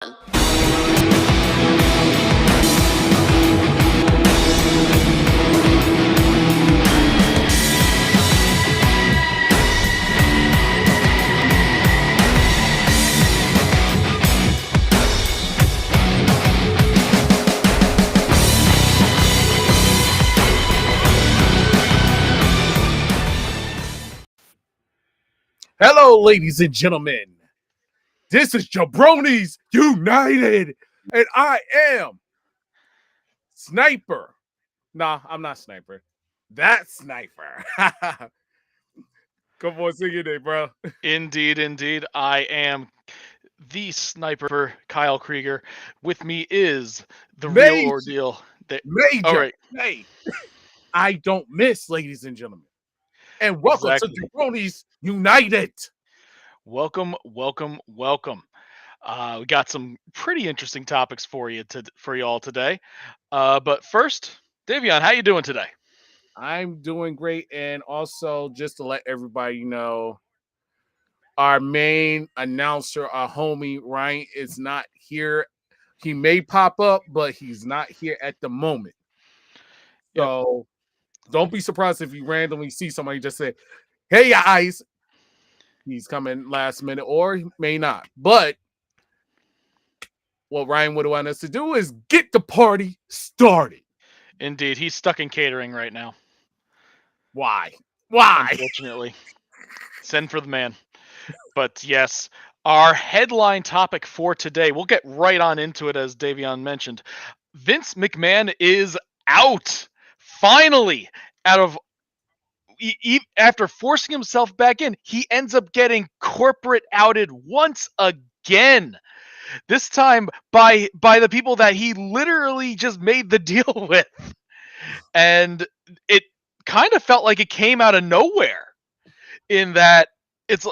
Hello, ladies and gentlemen. This is Jabronis United, and I am Sniper. Nah, I'm not Sniper. That's Sniper. Come on, sing your name, bro. Indeed. I am the sniper, Kyle Krieger. With me is the real ordeal. All Major. right. Hey, I don't miss, ladies and gentlemen. And welcome to Jabronis United. Welcome. We got some pretty interesting topics for you all today. But first, Davion, how you doing today? I'm doing great, and also just to let everybody know, our main announcer, our homie Ryan, is not here. He may pop up, but he's not here at the moment. So don't be surprised if you randomly see somebody just say, "Hey guys," he's coming last minute, or he may not. But what Ryan would want us to do is get the party started. Indeed, he's stuck in catering right now. Why? Unfortunately. Send for the man. But yes, our headline topic for today, we'll get right on into it as Davion mentioned. Vince McMahon is out. Finally, after forcing himself back in, he ends up getting corporate outed once again. This time by the people that he literally just made the deal with. And it kind of felt like it came out of nowhere, in that it's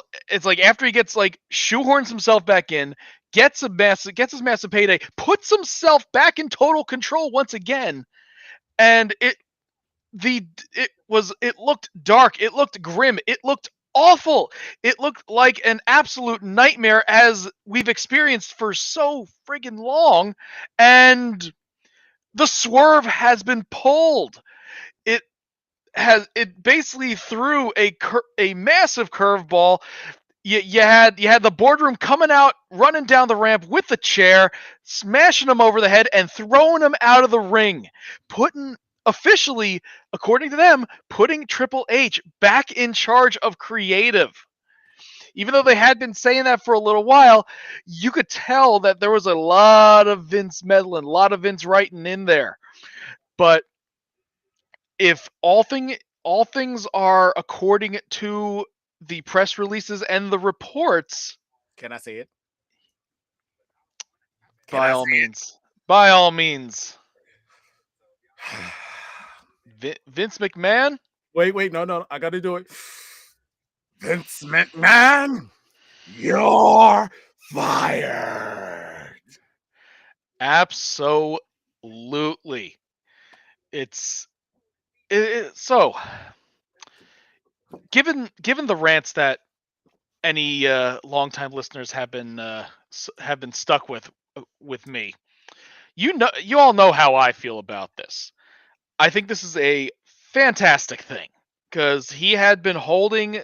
like after he gets shoehorns himself back in, gets his massive payday, puts himself back in total control once again, and it looked dark, it looked grim, it looked awful, it looked like an absolute nightmare as we've experienced for so friggin' long, and the swerve has been pulled. It basically threw a massive curveball. You had the boardroom coming out, running down the ramp with the chair, smashing him over the head, and throwing him out of the ring, officially, according to them, putting Triple H back in charge of creative. Even though they had been saying that for a little while, you could tell that there was a lot of Vince meddling, a lot of Vince writing in there. But if all things are according to the press releases and the reports, can I say it? By all means. Vince McMahon? Wait, no, I gotta do it. Vince McMahon, you're fired. Absolutely. So, given the rants that any longtime listeners have been stuck with me, you all know how I feel about this. I think this is a fantastic thing, because he had been holding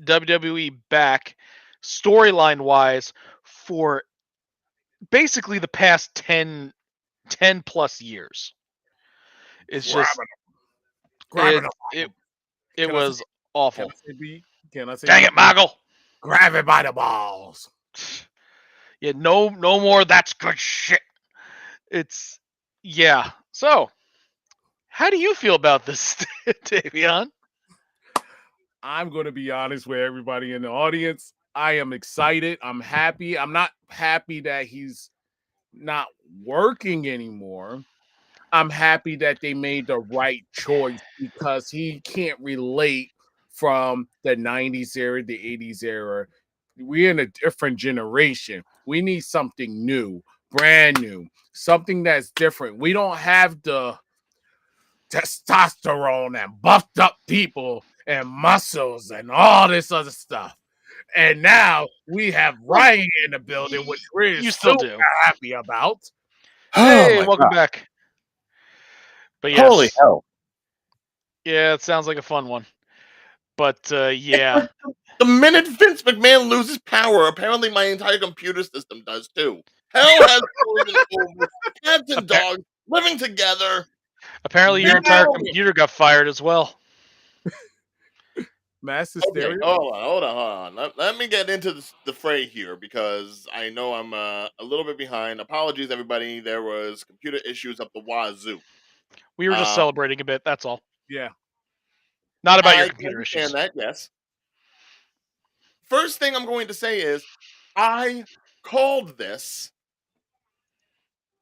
WWE back storyline wise for basically the past 10 plus years. It's just it was awful. Can I say Dang it, Michael! Grab it by the balls. Yeah, no more that's good shit. So, how do you feel about this, Davion? I'm going to be honest with everybody in the audience. I am excited. I'm happy. I'm not happy that he's not working anymore. I'm happy that they made the right choice, because he can't relate from the 90s era, the 80s era. We're in a different generation. We need something new, brand new, something that's different. We don't have the testosterone and buffed up people and muscles and all this other stuff. And now we have Well, Ryan in the building, which we're you still super do. happy about. Oh Hey, my welcome god! back. But Holy yes, hell! yeah, it sounds like a fun one. But It's yeah, like the minute Vince McMahon loses power, apparently my entire computer system does too. Hell has frozen over. Cats and appa- dogs living together. apparently your Get entire out Now, of here. computer got fired as well. Master Okay, Stereo. hold on. Let me get into the fray here because I know I'm a little bit behind. Apologies, everybody. There was computer issues up the wazoo. We were just Um, celebrating a bit. That's all. Yeah. Not about your I can computer understand issues. that. Yes. First thing I'm going to say is I called this.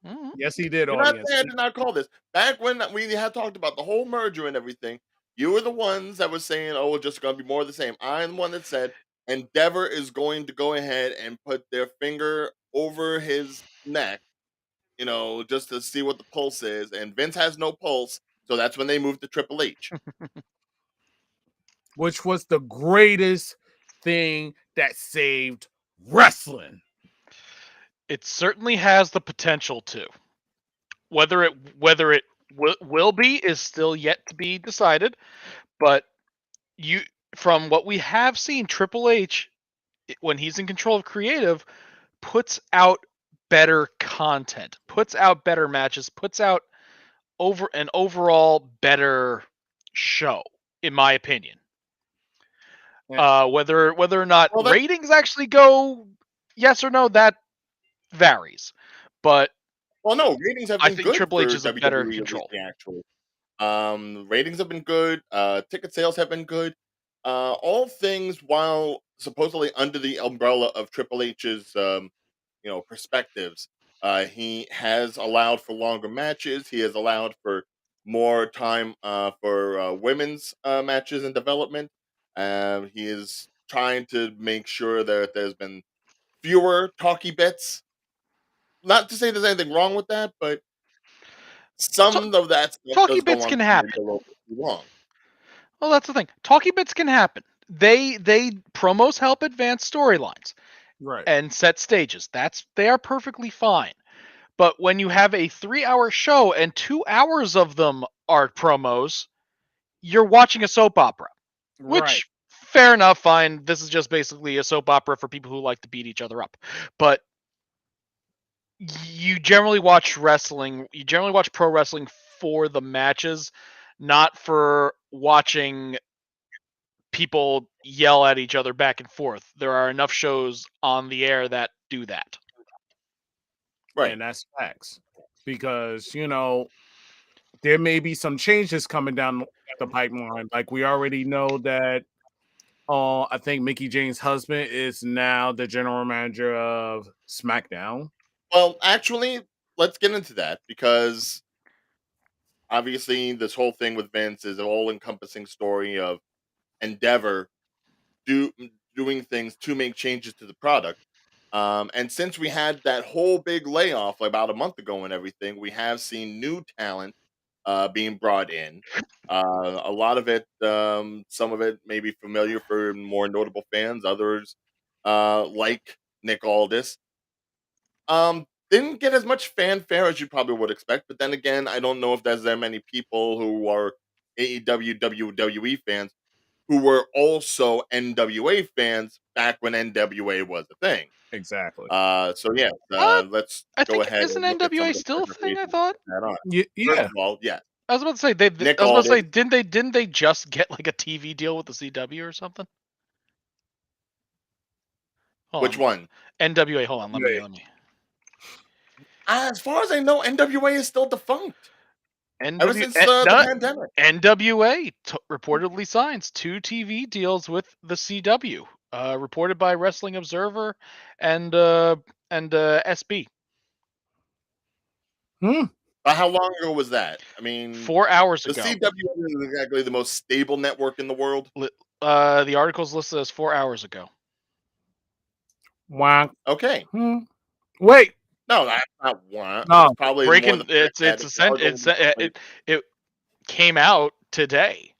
Mhm. Yes, he did, Do not audience. say I did not call this. Back when we had talked about the whole merger and everything, you were the ones that were saying, "Oh, it's just going to be more of the same." I'm the one that said Endeavor is going to go ahead and put their finger over his neck, just to see what the pulse is. And Vince has no pulse, so that's when they moved to Triple H. Which was the greatest thing that saved wrestling. It certainly has the potential to. Whether it will be is still yet to be decided. But you, from what we have seen, Triple H, when he's in control of creative, puts out better content, puts out better matches, puts out over an overall better show, in my opinion. Yeah. Whether or not Well, that ratings actually go yes or no, that varies. But well, no, ratings have I been think good Triple H for is a better WWE control. lately. Actually, ratings have been good. Ticket sales have been good. All things while supposedly under the umbrella of Triple H's, perspectives. He has allowed for longer matches. He has allowed for more time for women's matches and development. He is trying to make sure that there's been fewer talky bits. Not to say there's anything wrong with that, but Ta- some of that stuff Talkie does go bits on can maybe happen. a little bit too long. Well, that's the thing. Talkie bits can happen. They promos help advance storylines Right. and set stages. They are perfectly fine. But when you have a 3-hour show and 2 hours of them are promos, you're watching a soap opera. Right. Which, fair enough, fine. This is just basically a soap opera for people who like to beat each other up. But you generally watch wrestling, you generally watch pro wrestling for the matches, not for watching people yell at each other back and forth. There are enough shows on the air that do that. Right. And that's facts. Because, there may be some changes coming down the pipeline. Like we already know that I think Mickey James' husband is now the general manager of SmackDown. Well, actually, let's get into that because obviously this whole thing with Vince is an all-encompassing story of Endeavor do doing things to make changes to the product. And since we had that whole big layoff about a month ago and everything, we have seen new talent being brought in. A lot of it, some of it may be familiar for more notable fans. Others, like Nick Aldis, didn't get as much fanfare as you probably would expect. But then again, I don't know if there's that many people who are AEW, WWE fans who were also NWA fans back when NWA was a thing. Exactly. So yeah, What? let's I go think ahead isn't and look at some NWA of the still a further thing? I reasons to thought. put that on. First Yeah. of all, yes, I was about to say they. Nick I was about to say Aldis. didn't they just get like a TV deal with the CW or something? Hold Which on, one? NWA. Hold on, let me. As far as I know, NWA is still defunct ever NW since the no, pandemic. NWA reportedly signs 2 TV deals with the CW, reported by Wrestling Observer and SB. Hmm. But how long ago was that? I mean, 4 hours the ago. CW isn't exactly the most stable network in the world. The article's listed as 4 hours ago. Wow. Okay, Hmm. Wait. no, that's not one. It's No. probably more Breaking the fact that it's if you are going to be somebody, it came out today.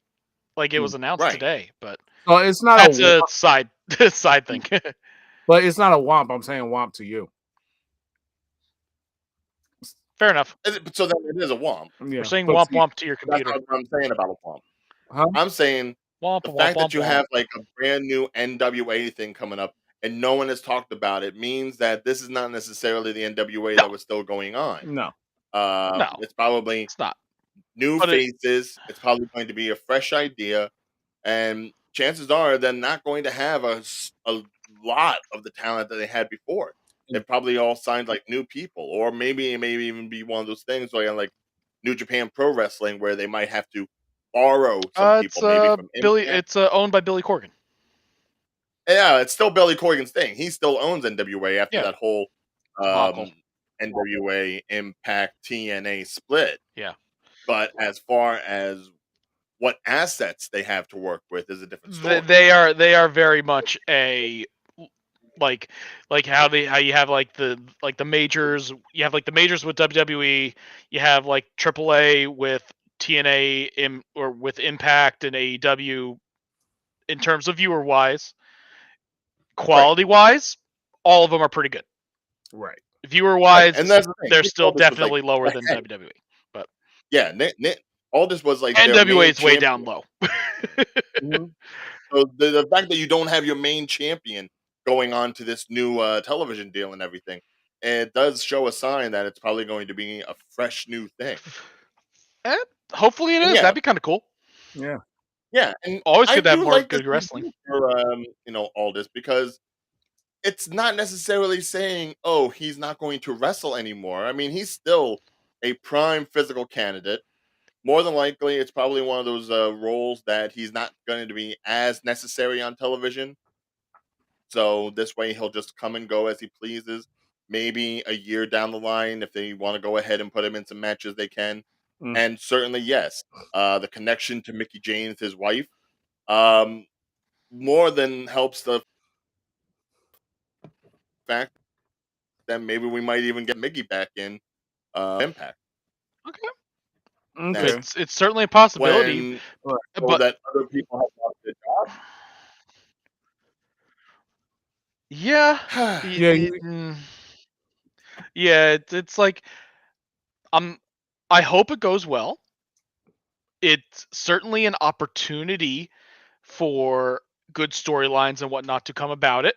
Like it was announced right. today, but So it's not a that's war. a side Side thing. But it's not a womp. I'm saying womp to you. Fair enough. So then it is a womp. We're Yeah. saying But womp see, womp to your That's computer. what I'm saying about a womp. huh? I'm saying Womp the womp fact that womp you womp. have like a brand new NWA thing coming up and no one has talked about it means that this is not necessarily the NWA No, that was still going on. No. no, It's probably it's not. new But it, faces. It's probably going to be a fresh idea, and chances are they're not going to have a lot of the talent that they had before. They probably all signed like new people, or maybe it may even be one of those things like New Japan Pro Wrestling where they might have to borrow some it's people, maybe from Billy. Impact. It's owned by Billy Corgan. Yeah, it's still Billy Corgan's thing. He still owns NWA after Yeah, that whole debacle. NWA Impact TNA split. Yeah, But as far as what assets they have to work with is a different story. they are very much a like how you have like the majors. You have like the majors with WWE. You have like AAA with TNA or with Impact and AEW in terms of viewer wise. Right. Quality wise, all of them are pretty good. Right. Viewer Right. wise, And that's the thing. they're Nick still Aldis was like definitely lower than ahead. WWE. But Yeah, Nick Aldis was like their NWA main is way down champion. low. Mhm. So the fact that you don't have your main champion going on to this new television deal and everything, it does show a sign that it's probably going to be a fresh new thing. Eh, hopefully it And is. yeah, That'd be kind of cool. Yeah. yeah, and Always I good to have do more like this good wrestling. for Aldis because it's not necessarily saying, oh, he's not going to wrestle anymore. I mean, he's still a prime physical candidate. More than likely, it's probably one of those roles that he's not going to be as necessary on television. So this way, he'll just come and go as he pleases. Maybe a year down the line, if they want to go ahead and put him in some matches, they can. Mm. And certainly, yes, the connection to Mickey James, his wife, um, more than helps the fact that maybe we might even get Mickey back in Impact Okay, Okay. next it's certainly a possibility. when Right. so But that other people have lost their yeah, job. Yeah. You, yeah, it's like I'm. I hope it goes well. It's certainly an opportunity for good storylines and whatnot to come about it.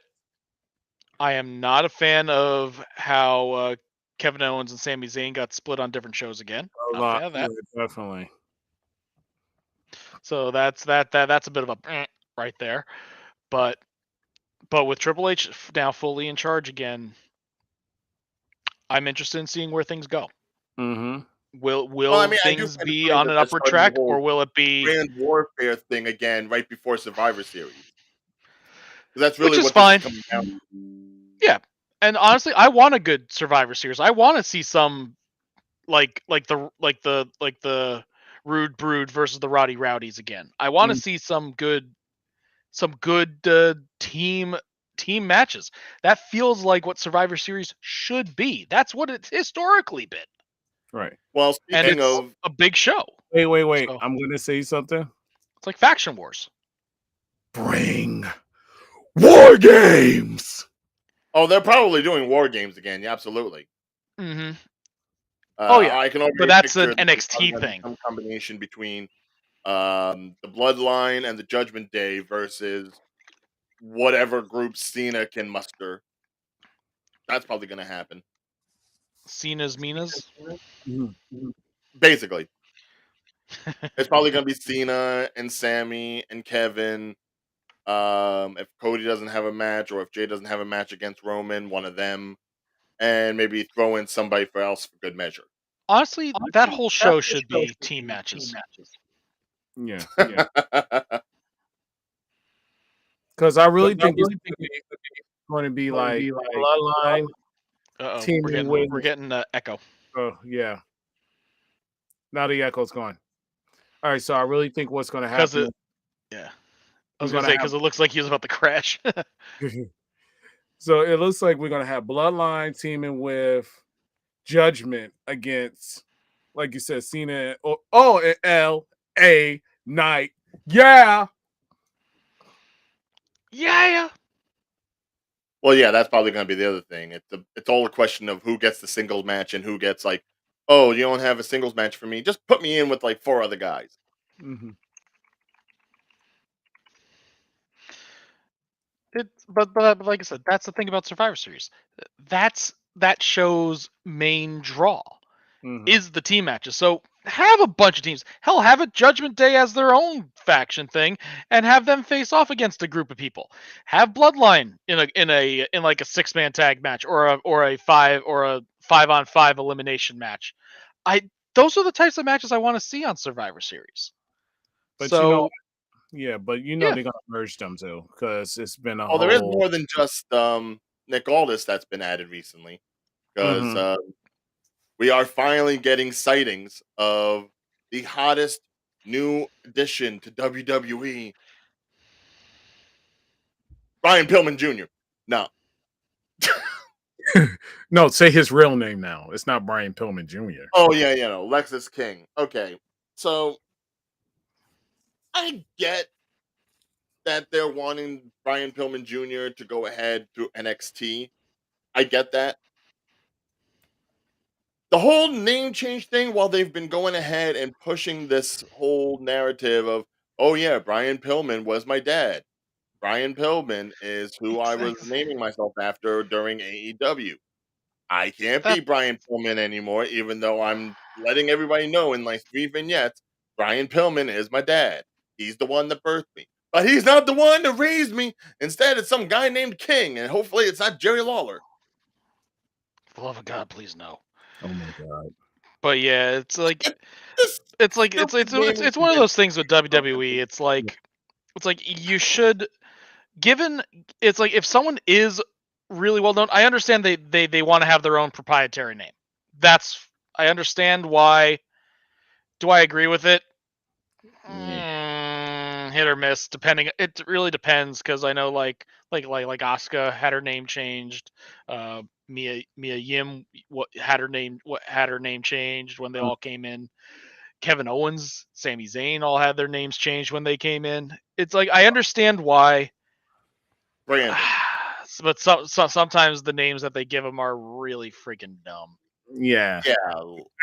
I am not a fan of how Kevin Owens and Sami Zayn got split on different shows again. a Not a lot. fan of Yeah, that. definitely. So that's a bit of a right there. But with Triple H now fully in charge again, I'm interested in seeing where things go. Mm-hmm. Well, I Will mean, I do things find it be funny on that an they're upward starting the track, whole or will it be? brand warfare thing again right before Survivor Series. 'Cause that's Which really is what this is fine. coming down to. Yeah, and honestly, I want a good Survivor Series. I want to see some like the Rude Brood versus the Roddy Rowdies again. I want to Mm. see some good team matches. That feels like what Survivor Series should be. That's what it's historically been, Right. Well, and speaking it's of, a big show. Wait. So I'm gonna say something. it's like Faction Wars. Bring war games. oh, they're probably doing War Games again. Yeah, absolutely. Mm-hmm. Oh yeah, I can but already that's an picture that there's probably NXT going to be thing. some combination between the Bloodline and the Judgment Day versus whatever group Cena can muster. That's probably going to happen. Cena's Minas. Mhm. Basically, it's probably going to be Cena and Sammy and Kevin. If Cody doesn't have a match, or if Jay doesn't have a match against Roman, one of them, and maybe throw in somebody for else for good measure. Honestly, that whole show should be team matches. Yeah. Because I really think it's going to be like Bloodline teaming with. We're getting echo. Oh yeah. Now the echo's gone. All right. So I really think what's going to Because happen. yeah, I We're was gonna gonna say because it looks like he was about to crash. have. So it looks like we're gonna have Bloodline teaming with Judgment against, like you said, Cena. And L.A. Knight. Yeah. yeah. Well, yeah, that's probably going to be the other thing. It's all a question of who gets the singles match and who gets like, oh, you don't have a singles match for me. Just put me in with like 4 other guys. Hmm. But like I said, that's the thing about Survivor Series. That's that show's main draw Hmm. is the team matches. So have a bunch of teams. Hell, have a Judgment Day as their own faction thing, and have them face off against a group of people. Have Bloodline in like a 6-man tag match or a 5-on-5 elimination match. I Those are the types of matches I want to see on Survivor Series. But you know, So yeah, but you know yeah, they're gonna merge them too because it's been a Oh, there is whole. more than just Nick Aldis that's been added recently because Hmm. we are finally getting sightings of the hottest new addition to WWE, Brian Pillman Jr. No, No, say his real name now. It's not Brian Pillman Jr. oh yeah, no, Lexus King. Okay, so I get that they're wanting Brian Pillman Jr. to go ahead through NXT. I get that. The whole name change thing, while they've been going ahead and pushing this whole narrative of, oh yeah, Brian Pillman was my dad. Brian Pillman is who I was exactly. naming myself after during AEW. I can't That be Brian Pillman anymore, even though I'm letting everybody know in like 3 vignettes, Brian Pillman is my dad. He's the one that birthed me. But he's not the one that raised me. Instead, it's some guy named King, and hopefully it's not Jerry Lawler. For the love of God, please no. Oh my god. But yeah, it's like It, this it's like stupid naming it's one of those convention. things with WWE. It's like you should given it's like if someone is really well known, I understand they want to have their own proprietary name. That's I understand why. Do I agree with it? Yeah. Hit or miss, depending. It really depends because I know like Asuka had her name changed. Mia Yim had her name changed when they all came in. Kevin Owens, Sami Zayn all had their names changed when they came in. It's like I understand why, Brandon. but sometimes the names that they give them are really freaking dumb. Yeah. Yeah.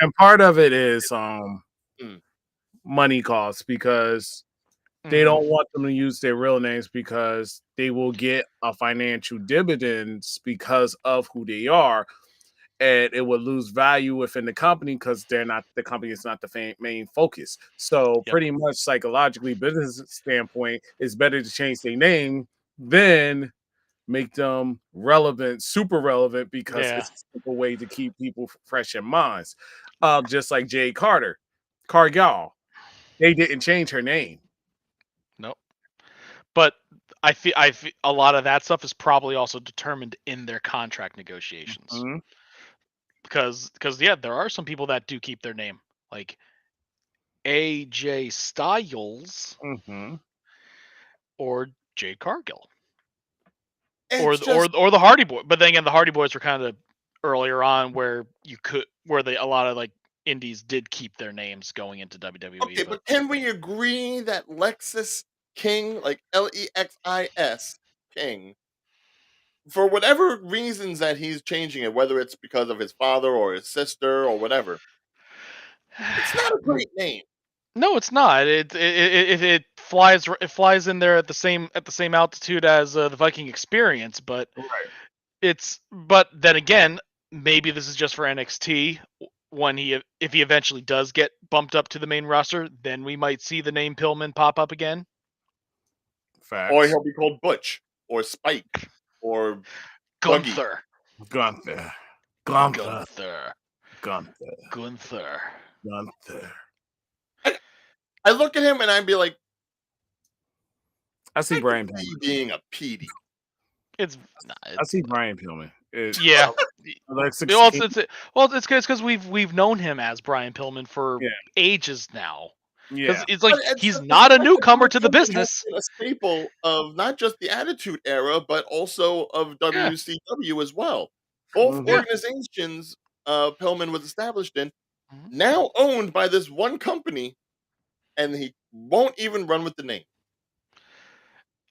And part of it is Mm, money costs because they Hmm. don't want them to use their real names because they will get a financial dividends because of who they are, and it would lose value within the company because the company is not the main focus. So Yep. pretty much psychologically, business standpoint, it's better to change their name than make them relevant, super relevant, because Yeah. it's a simple way to keep people fresh in minds. Just like Jay Cargill, they didn't change her name. Nope. But I feel a lot of that stuff is probably also determined in their contract negotiations. Mm-hmm. Because yeah, there are some people that do keep their name, like AJ Styles Mm-hmm. or Jade Cargill it's just or the Hardy Boy. But then again, the Hardy Boys were kind of earlier on where they a lot of like indies did keep their names going into WWE. okay, But but can we agree that Lexus King, like Lexis King, for whatever reasons that he's changing it, whether it's because of his father or his sister or whatever, it's not a great name. no, it's not. It flies in there at the same altitude as the Viking Experience, but Right. but then again, maybe this is just for NXT. When if he eventually does get bumped up to the main roster, then we might see the name Pillman pop up again. Or Facts. he'll be called Butch or Spike or Buggy. Gunther, Gunther. Gunther. Gunther, Gunther. Gunther. Gunther. I, I look at him and I'd be like, I see I could Brian see Pillman. you being a PD. It's nah, I it's see Brian Pillman. yeah. Like 16. Well, it's because we've known him as Brian Pillman for Yeah. ages now. Yeah. Because it's But like it's he's just the not a fact that newcomer Brian to the Pillman has business. been a staple of not just the Attitude Era, but also of Yeah, WCW as well. Both Mm-hmm. yeah. organizations Pillman was established in, Mhm. now owned by this one company, and he won't even run with the name.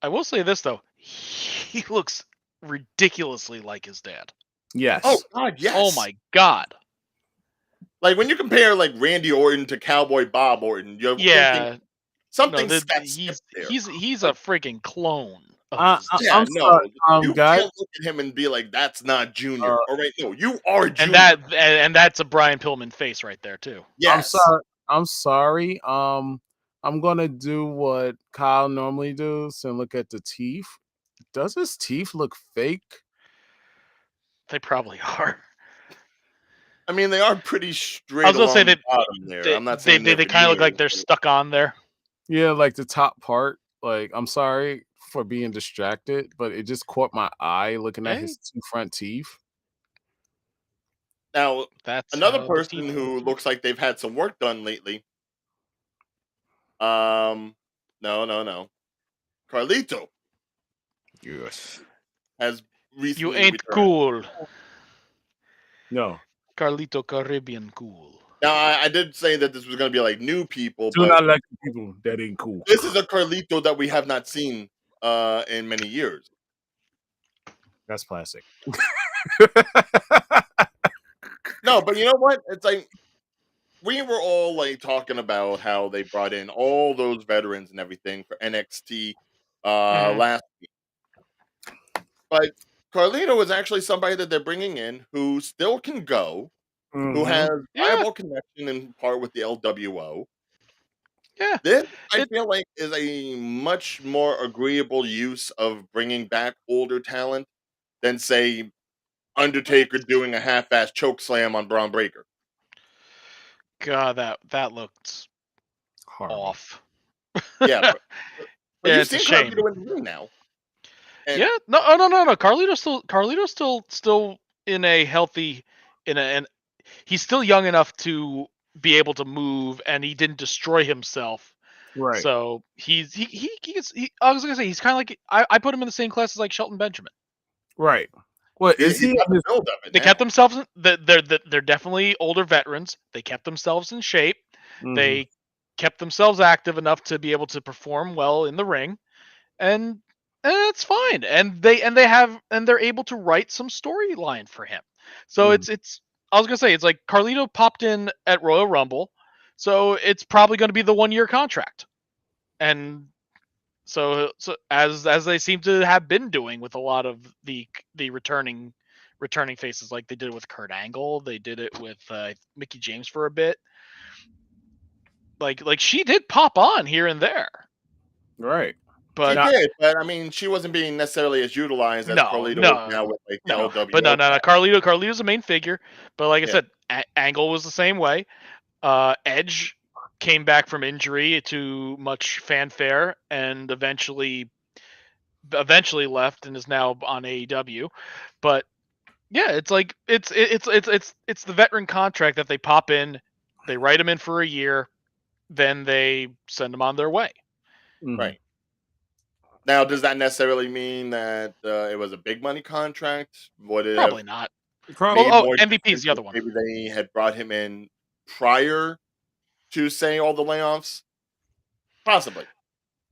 I will say this though, he looks ridiculously like his dad. Yes. Oh God, yes. Oh my god. Like when you compare like Randy Orton to Cowboy Bob Orton, you're thinking Yeah. No, something's got skipped there. he's a Like, freaking clone of I, his I, dad. yeah, I'm no, sorry, you guys. can't look at him and be like, "That's not Junior." Uh, All right, no, you are And Junior. that's a Brian Pillman face right there too. I'm Yes. sorry. I'm sorry. I'm gonna do what Kyle normally does and look at the teeth. Does his teeth look fake? They probably are. I mean, they are pretty I straight was gonna say along the that bottom there. I'm not they saying they're kind of look like veneers, they're but stuck on there. Yeah, like the top part. Like, I'm sorry for being distracted, but it just caught my eye looking at Hey, his two front teeth. now that's another how the person teeth who look. looks like they've had some work done lately. Um, no. Carlito Yes. has You recently ain't returned. cool, No. Carlito Caribbean cool. Now, I did say that this was going to be like new people, Do but not like the people that ain't cool. this is a Carlito that we have not seen in many years. That's plastic. No, but you know what? It's like we were all like talking about how they brought in all those veterans and everything for NXT Mhm. last week. But Carlito is actually somebody that they're bringing in who still can go, who Mhm. has Yeah, viable connection in part with the LWO. yeah. This, I It feel like, is a much more agreeable use of bringing back older talent than, say, Undertaker doing a half-ass choke slam on Braun Breaker. God, that looked Horrible. off. Yeah, Yeah, but you've it's a seen shame. Carlito in the ring now, Yeah, and no, oh, no. Carlito's still in a healthy, and he's still young enough to be able to move, and he didn't destroy himself. Right. So I was gonna say he's kind of like I put him in the same class as like Shelton Benjamin. Right. What is he's he? got the build of it They kept now. themselves. They're definitely older veterans. They kept themselves in shape. Mhm. They kept themselves active enough to be able to perform well in the ring, and it's fine. And they're able to write some storyline for him. So Mhm. it's. I was gonna say it's like Carlito popped in at Royal Rumble, so it's probably going to be the 1 year contract, and so as they seem to have been doing with a lot of the returning faces, like they did it with Kurt Angle, they did it with Mickey James for a bit. Like she did pop on here and there, Right. She but Now, did, but I mean, she wasn't being necessarily as utilized as no, Carlito is no, now with like the no. But LWO. no. Carlito's the main figure. But like I Yeah, said, Angle was the same way. Edge came back from injury to much fanfare and eventually left and is now on AEW. But yeah, it's like it's the veteran contract that they pop in, they write them in for a year, then they send them on their way. mhm. right. Now, does that necessarily mean that it was a big money contract? Would it have Probably not. Probably. made more MVP is difference the if other one. maybe they had brought him in prior to say all the layoffs? Possibly.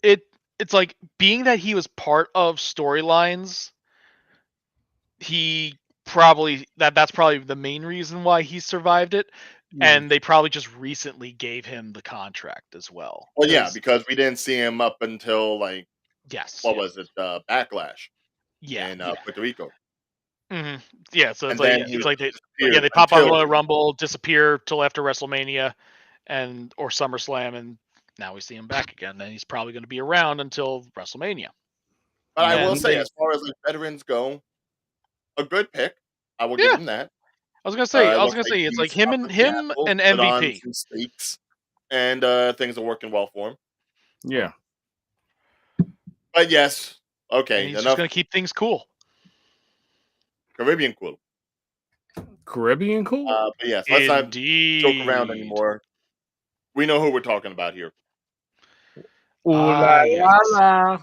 It it's like being that he was part of storylines, he probably that's probably the main reason why he survived it, Mm. and they probably just recently gave him the contract as well. Well, yeah, Because because we didn't see him up until like yes, what yeah, was it, Backlash yeah, in yeah. Puerto Rico, Yeah, so and then he it's was like disappeared they pop on until Royal Rumble, disappear till after WrestleMania, and or SummerSlam, and now we see him back again, and he's probably going to be around until WrestleMania. But I will And Mhm. say, they, as far as like veterans go, a good pick. I will give yeah, him that. I It was looks gonna like say it's like he's up to the him apple, and put on MVP, some steaks, and things are working well for him. Yeah. But yes, and okay, he's just enough going to keep things cool. Caribbean cool. Caribbean cool. But yes, let's not joke around Indeed. anymore. We know who we're talking about here. Ooh la Ah, la yes. la.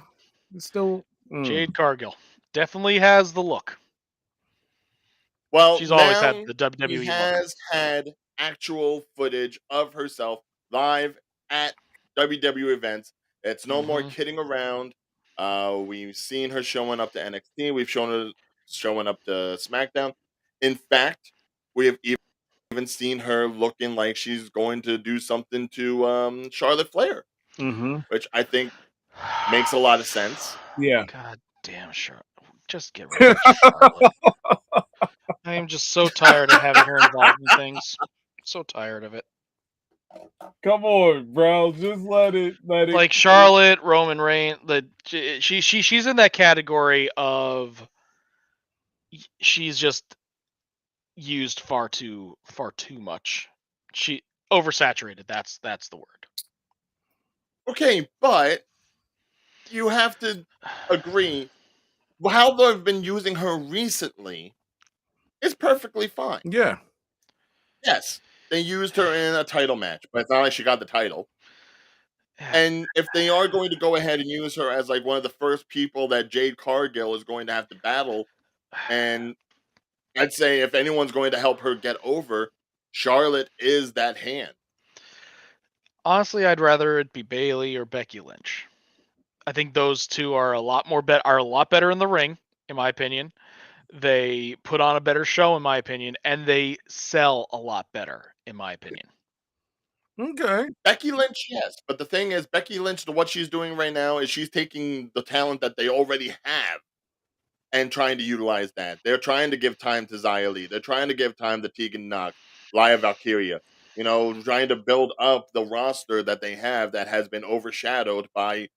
Still. Jade Cargill definitely has the look. Well, She's always had now the he WWE look. has had actual footage of herself live at WWE events. It's no more hmm kidding around. We've seen her showing up to NXT. We've shown her showing up to SmackDown. In fact, we have even seen her looking like she's going to do something to Charlotte Flair, Mm-hmm. which I think makes a lot of sense. Yeah. God damn, Charlotte. Just get rid of Charlotte. I am just so tired of having her involved in things. So tired of it. Come on, bro. Just let it Like Charlotte, Roman Reigns, she's in that category of she's just used far too much. She oversaturated. That's the word. Okay, but you have to agree how they've been using her recently is perfectly fine. Yeah. Yes, they used her in a title match, but it's not like she got the title. And if they are going to go ahead and use her as like one of the first people that Jade Cargill is going to have to battle, and I'd say if anyone's going to help her get over, Charlotte is that hand. Honestly, I'd rather it be Bailey or Becky Lynch. I think those two are a lot better in the ring, in my opinion. They put on a better show, in my opinion, and they sell a lot better, in my opinion. Okay. Becky Lynch, yes, but the thing is, Becky Lynch, what she's doing right now is she's taking the talent that they already have and trying to utilize that. They're trying to give time to Xia Li. They're trying to give time to Tegan Nox, Laya Valkyria. You know, trying to build up the roster that they have that has been overshadowed by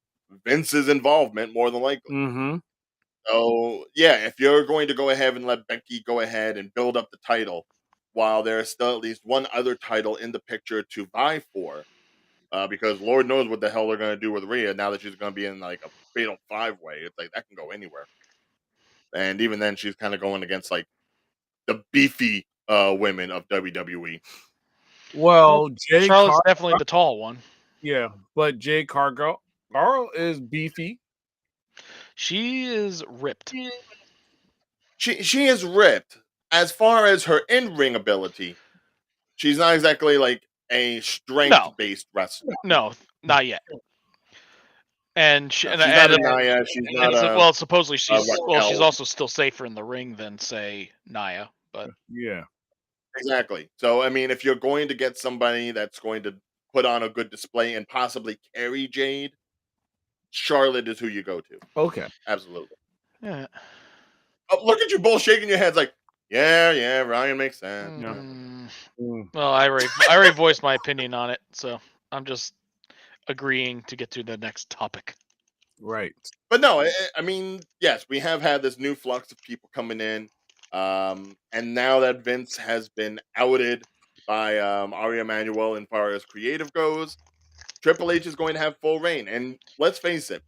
Vince's involvement more than likely. Mm-hmm. So, yeah, if you're going to go ahead and let Becky go ahead and build up the title while there's still at least one other title in the picture to vie for, because Lord knows what the hell they're going to do with Rhea now that she's going to be in like a fatal 5-way. It's like that can go anywhere. And even then, she's kind of going against like the beefy women of WWE. Well, Jay Charlotte's Car definitely the tall one. yeah, but Jay Cargill Carl is beefy. She is ripped. She is ripped. As far as her in ring ability, she's not exactly like a strength based wrestler. No, not yet. And No, she's not a Nia. She's not a well, supposedly she's Raquel. also still safer in the ring than say Nia, but Yeah. Exactly. So I mean, if you're going to get somebody that's going to put on a good display and possibly carry Jade, Charlotte is who you go to. Okay. Absolutely. yeah. Oh, look at you both shaking your heads like, yeah, Ryan makes sense. Yeah. Well, I already voiced my opinion on it, so I'm just agreeing to get to the next topic. Right. But no, I mean, yes, we have had this new flux of people coming in, and now that Vince has been outed by Ari Emanuel as far as creative goes, Triple H is going to have full reign. And let's face it,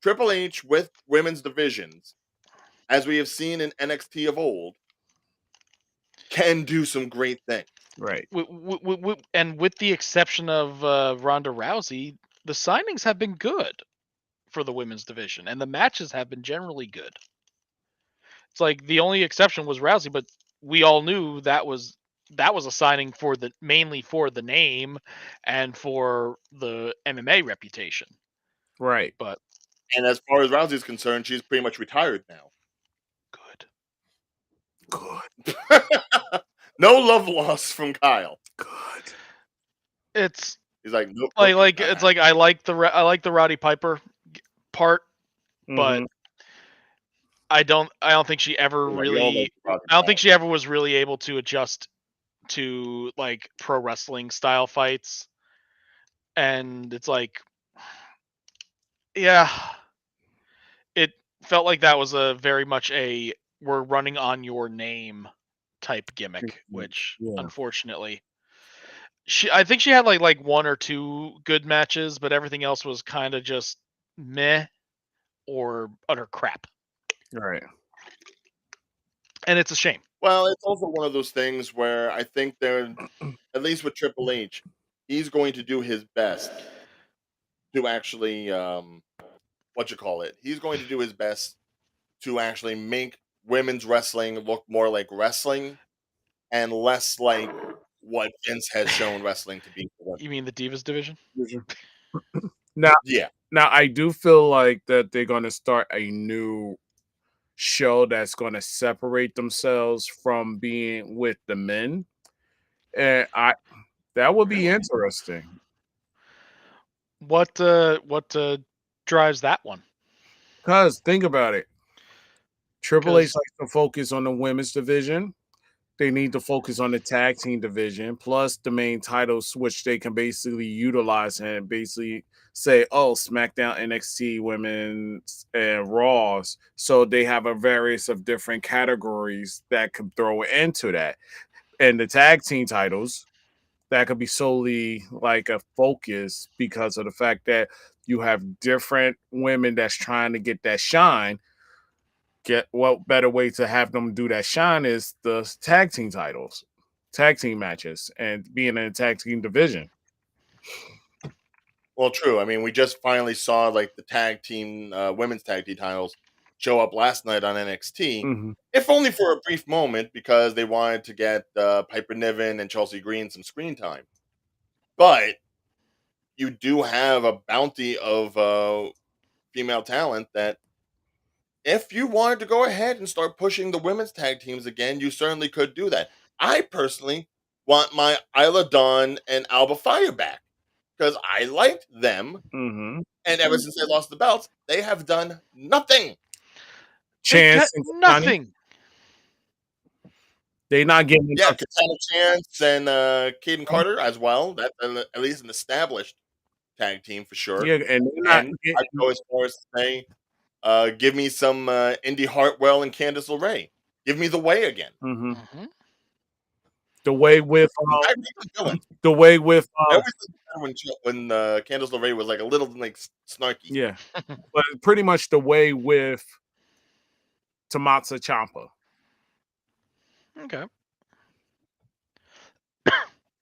Triple H with women's divisions, as we have seen in NXT of old, can do some great things. Right. And with the exception of Ronda Rousey, the signings have been good for the women's division, and the matches have been generally good. It's like the only exception was Rousey, but we all knew that was a signing for mainly for the name and for the MMA reputation. Right. But And as far as Rousey's concerned, she's pretty much retired now. Good. No love lost from Kyle. Good. It's He's like, nope. it's like I like the Roddy Piper part, but Mhm. I don't think she ever really was really able to adjust to like pro wrestling style fights. And it's like, yeah, it felt like that was a very much a we're running on your name type gimmick, which unfortunately I think she had like one or two good matches, but everything else was kind of just meh or utter crap. Right. And it's a shame. Well, it's also one of those things where I think they're, at least with Triple H, he's going to do his best to actually, he's going to do his best to actually make women's wrestling look more like wrestling and less like what Vince has shown wrestling to be. You mean the Divas division? Now, Yeah. Now I do feel like that they're gonna start a new show that's gonna separate themselves from being with the men. And I that would be Really? interesting. What drives that one? Cause think about it. Triple H Because likes to focus on the women's division. They need to focus on the tag team division, plus the main titles, which they can basically utilize and basically say, "Oh, SmackDown, NXT, Women's, and Raws." So they have a various of different categories that could throw into that, and the tag team titles that could be solely like a focus because of the fact that you have different women that's trying to get that shine. Get what better way to have them do that shine is the tag team titles, tag team matches, and being in a tag team division. Well, true. I mean, we just finally saw like the tag team, women's tag team titles show up last night on NXT, Hmm. if only for a brief moment because they wanted to get Piper Niven and Chelsea Green some screen time. But you do have a bounty of female talent that, if you wanted to go ahead and start pushing the women's tag teams again, you certainly could do that. I personally want my Isla Dawn and Alba Fire back because I liked them. Hmm. And ever since they lost the belts, they have done nothing. they got Chance and Katani, nothing. they not getting Yeah, enough. Katana Chance and Caden Carter as well. That's at least an established tag team for sure. Yeah, and they're not And I'd getting. go as far as to say, give me some Indy Hartwell and Candice LeRae. Give me the way again. Hmm. Hmm. The way with I think the villains. the way with I always think when Candice LeRae was like a little like snarky. yeah, but pretty much the way with Tomasa Ciampa. Okay.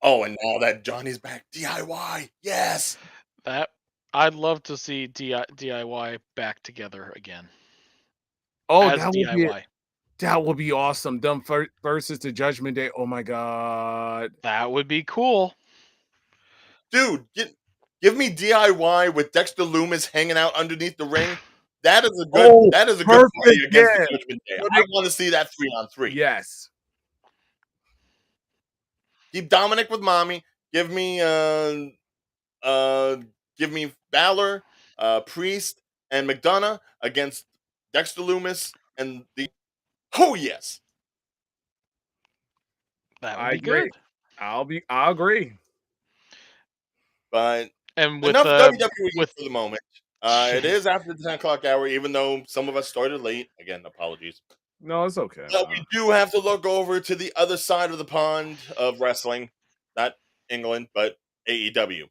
Oh, and now that Johnny's back, DIY, yes. That I'd love to see DIY back together again Oh, as DIY. that would be awesome. Them versus the Judgment Day. Oh my god. That would be cool. Dude, give me DIY with Dexter Loomis hanging out underneath the ring. Oh, That is a good perfect. party against the Yeah. Judgment Day. Well, I want to see that 3-on-3. yes. Keep Dominic with mommy. Give me uh give me Balor, Priest, and McDonough against Dexter Loomis and the oh yes. That would I be agree. good. I'll agree. But And enough WWE with for the moment. It yeah, is after the 10 o'clock hour, even though some of us started late. Again, apologies. No, it's okay. But we do have to look over to the other side of the pond of wrestling, not England, but AEW.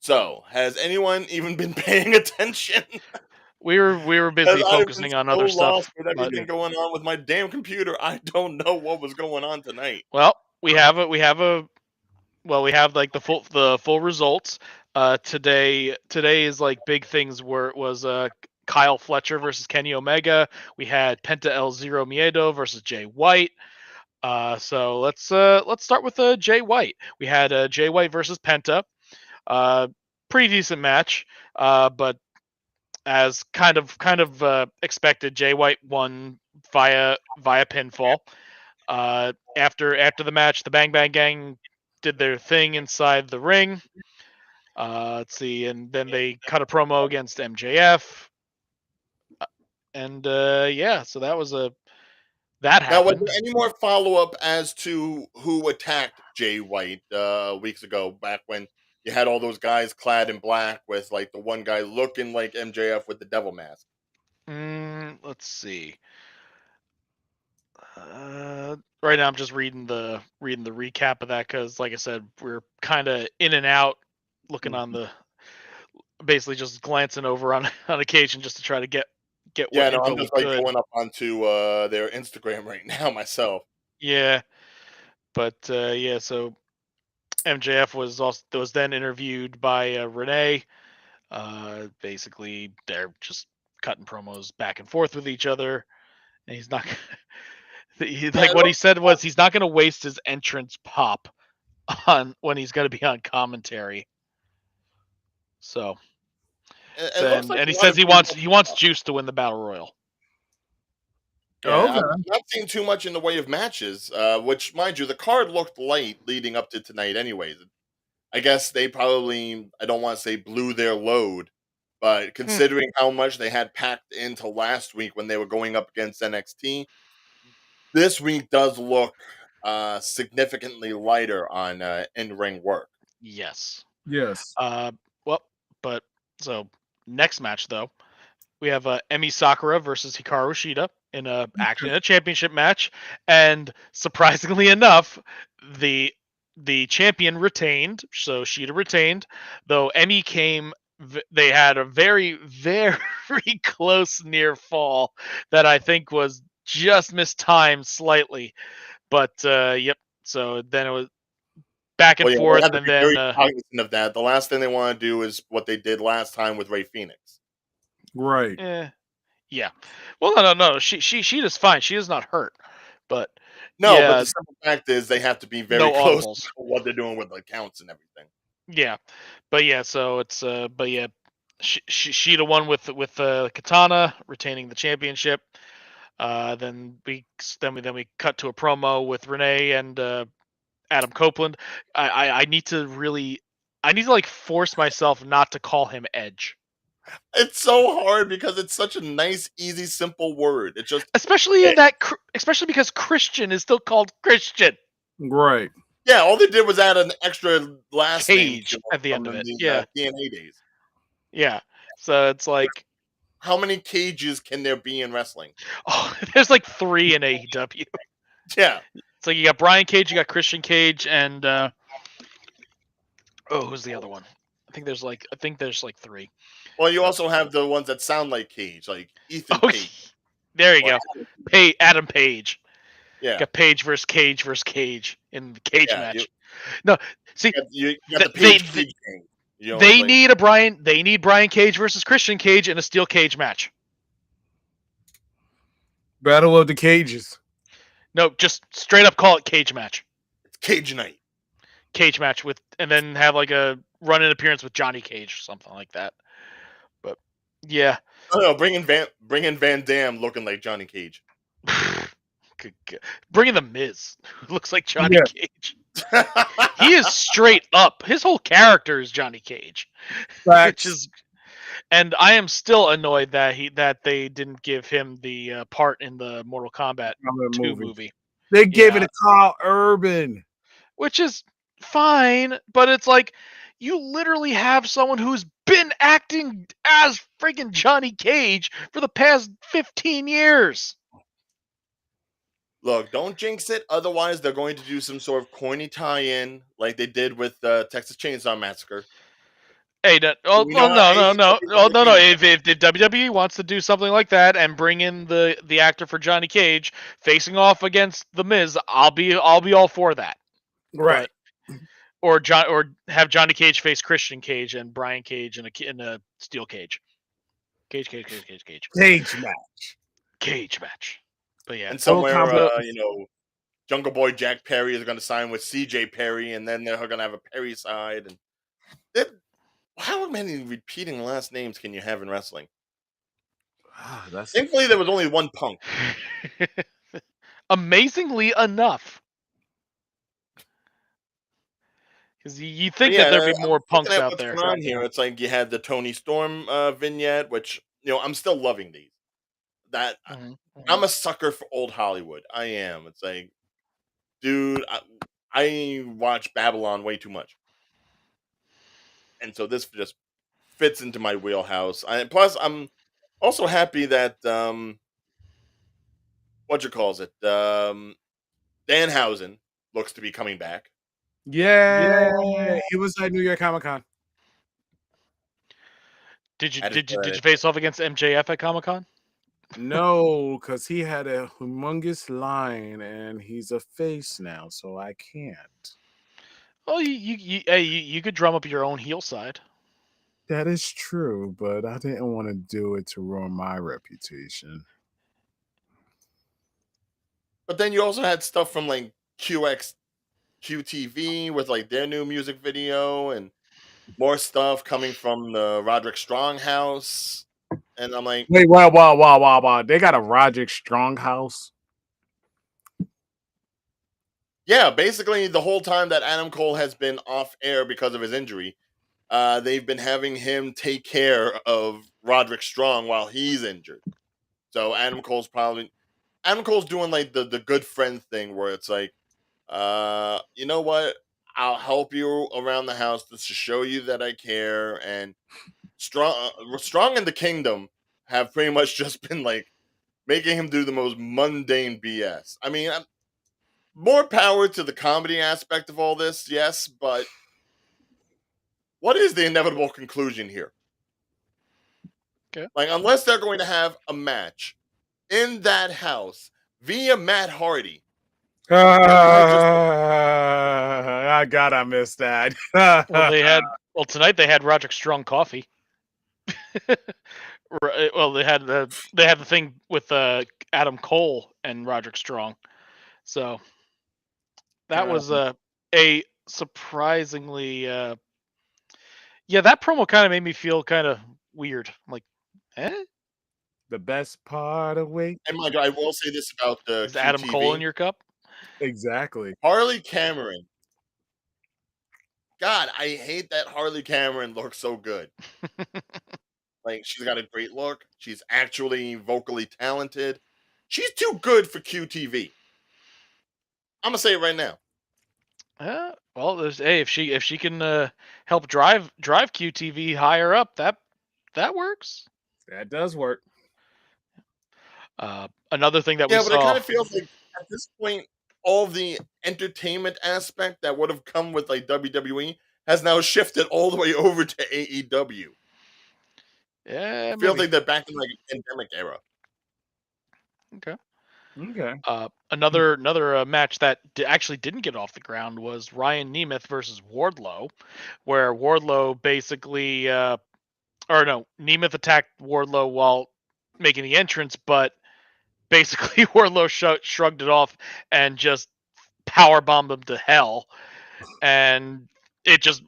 So, has anyone even been paying attention? we were Because busy I've been focusing on so other lost stuff, with but everything going on with my damn computer. I don't know what was going on tonight. well, we have like the full results. Today is like big things where it was Kyle Fletcher versus Kenny Omega. We had Penta El Zero Miedo versus Jay White. So let's start with Jay White. We had Jay White versus Penta. Uh, Pretty decent match. But as kind of expected, Jay White won via pinfall. After the match, the Bang Bang Gang did their thing inside the ring. Let's see, and then they cut a promo against MJF, and yeah, so that Now, was happened. there any more follow up as to who attacked Jay White weeks ago, back when you had all those guys clad in black with like the one guy looking like MJF with the devil mask? Let's see. Right now, I'm just reading the recap of that because, like I said, we're kind of in and out, looking on Mhm. the basically just glancing over on on occasion just to try to get what Yeah, no, info I'm we just like could. going up onto their Instagram right now myself. Yeah, but yeah, so MJF was then interviewed by Renee. Basically, they're just cutting promos back and forth with each other, and he's not. Yeah, Like what he said was he's not going to waste his entrance pop on when he's going to be on commentary. So It looks like And a he lot says of people. he wants Juice to win the battle royal. Yeah, Okay. I'm not seeing too much in the way of matches. Which, mind you, the card looked light leading up to tonight. Anyways, I guess they probably, I don't want to say blew their load, but Hmm. considering how much they had packed into last week when they were going up against NXT, this week does look significantly lighter on in ring work. Yes. Yes. Well, but so next match though, we have Emi Sakura versus Hikaru Shida in a championship match, and surprisingly enough, the the champion retained. So Shida retained, though Emi came. They had a very close near fall that I think was just mistimed slightly, but yep. So then it was back Well, and yeah, they forth, have to and be very then cognizant of that. The last thing they want to do is what they did last time with Ray Phoenix. Right. yeah. Well, no. She is fine. She is not hurt, but No, but the yeah, simple fact is they have to be very no close to audibles. what they're doing with accounts and everything. Yeah, but yeah. So it's but yeah, she the one with Katana retaining the championship. Then we cut to a promo with Renee and Adam Copeland. I need to really I need to like force myself not to call him Edge. It's so hard because it's such a nice, easy, simple word. It's just Especially eh, in especially because Christian is still called Christian. Right. yeah. All they did was add an extra last name to Cage him at the end from of it. the Yeah. TNA days. Yeah. So it's like, How many cages can there be in wrestling? oh, there's like 3 in AEW. Yeah. It's like you got Brian Cage, you got Christian Cage, and oh, who's the other one? I think there's like 3. Well, you But also have the ones that sound like Cage, like Ethan oh, Page. there you Or go. Adam Page. yeah, Got Page versus Cage in the cage yeah. You, match. No, see, you got the they Page Cage thing. You know, it's they like need They need Brian Cage versus Christian Cage in a steel cage match. Battle of the Cages. No, just straight up call it cage match. it's Cage Night. Cage match with, and then have like a run-in appearance with Johnny Cage or something like that. But yeah, Oh no, bring in Van Dam looking like Johnny Cage. bring in the Miz, who looks like Johnny Yeah. Cage. He is straight up. His whole character is Johnny Cage, which Facts. is, and I am still annoyed that they didn't give him the part in the Mortal Kombat From the 2 movie. movie. They gave it Yeah, to Carl Urban. which is fine, but it's like you literally have someone who's been acting as freaking Johnny Cage for the past 15 years. Look, don't jinx it. Otherwise, they're going to do some sort of corny tie-in, like they did with Texas Chainsaw Massacre. Hey, oh, We oh know how no, AEW oh no. entertainment. If WWE wants to do something like that and bring in the actor for Johnny Cage facing off against the Miz, I'll be all for that. Right. But or have Johnny Cage face Christian Cage and Brian Cage in a steel cage. Cage match. Cage match. But yeah, And Total somewhere, combat. Jungle Boy Jack Perry is going to sign with CJ Perry, and then they're going to have a Perry side. And it, how many repeating last names can you have in wrestling? That's Thankfully, there was only one Punk. amazingly enough, because you But think that yeah, there'd be I'm more looking punks at out what's there. going on here. It's like you had the Tony Storm vignette, which I'm still loving these. That Mhm. I'm a sucker for old Hollywood. I am. It's like, dude, I watch Babylon way too much, and so this just fits into my wheelhouse. Plus, I'm also happy that what you calls it, Danhausen looks to be coming back. yeah. He was at New York Comic Con. Did you At his, did you did you face off against MJF at Comic Con? No, because he had a humongous line and he's a face now, so I can't. Oh, you could drum up your own heel side. That is true, but I didn't want to do it to ruin my reputation. but then you also had stuff from like QX QTV with like their new music video, and more stuff coming from the Roderick Strong house, and I'm like, Wait, wow. They got a Roderick Strong house. yeah, basically the whole time that Adam Cole has been off air because of his injury, they've been having him take care of Roderick Strong while he's injured. So Adam Cole's doing like the good friend thing where it's like, you know what? I'll help you around the house just to show you that I care. And Strong in the Kingdom have pretty much just been like making him do the most mundane BS. I mean, more power to the comedy aspect of all this, yes, but what is the inevitable conclusion here? Okay. Like, unless they're going to have a match in that house via Matt Hardy, then why just I gotta miss that. Well tonight they had Roderick Strong coffee. Well, they had the thing with Adam Cole and Roderick Strong. So that was a surprisingly yeah, that promo kind of made me feel kind of weird. I'm like, eh? The best part of wait. and mind you, I will say this about the Is Adam Cole in QTV. your cup? Exactly. Harley Cameron. God, I hate that Harley Cameron looks so good. Like, she's got a great look. She's actually vocally talented. She's too good for QTV. I'm gonna say it right now. Well, hey, if she can help drive QTV higher up, that works. That does work. Another thing that we Yeah, but it kind saw. of feels like at this point, all the entertainment aspect that would have come with like WWE has now shifted all the way over to AEW. Yeah, It feels maybe. like they're back in like a pandemic era. Okay. Okay. Another match that actually didn't get off the ground was Ryan Nemeth versus Wardlow, where Wardlow basically, or no, Nemeth attacked Wardlow while making the entrance, but basically Wardlow shrugged it off and just power bombed him to hell, and it just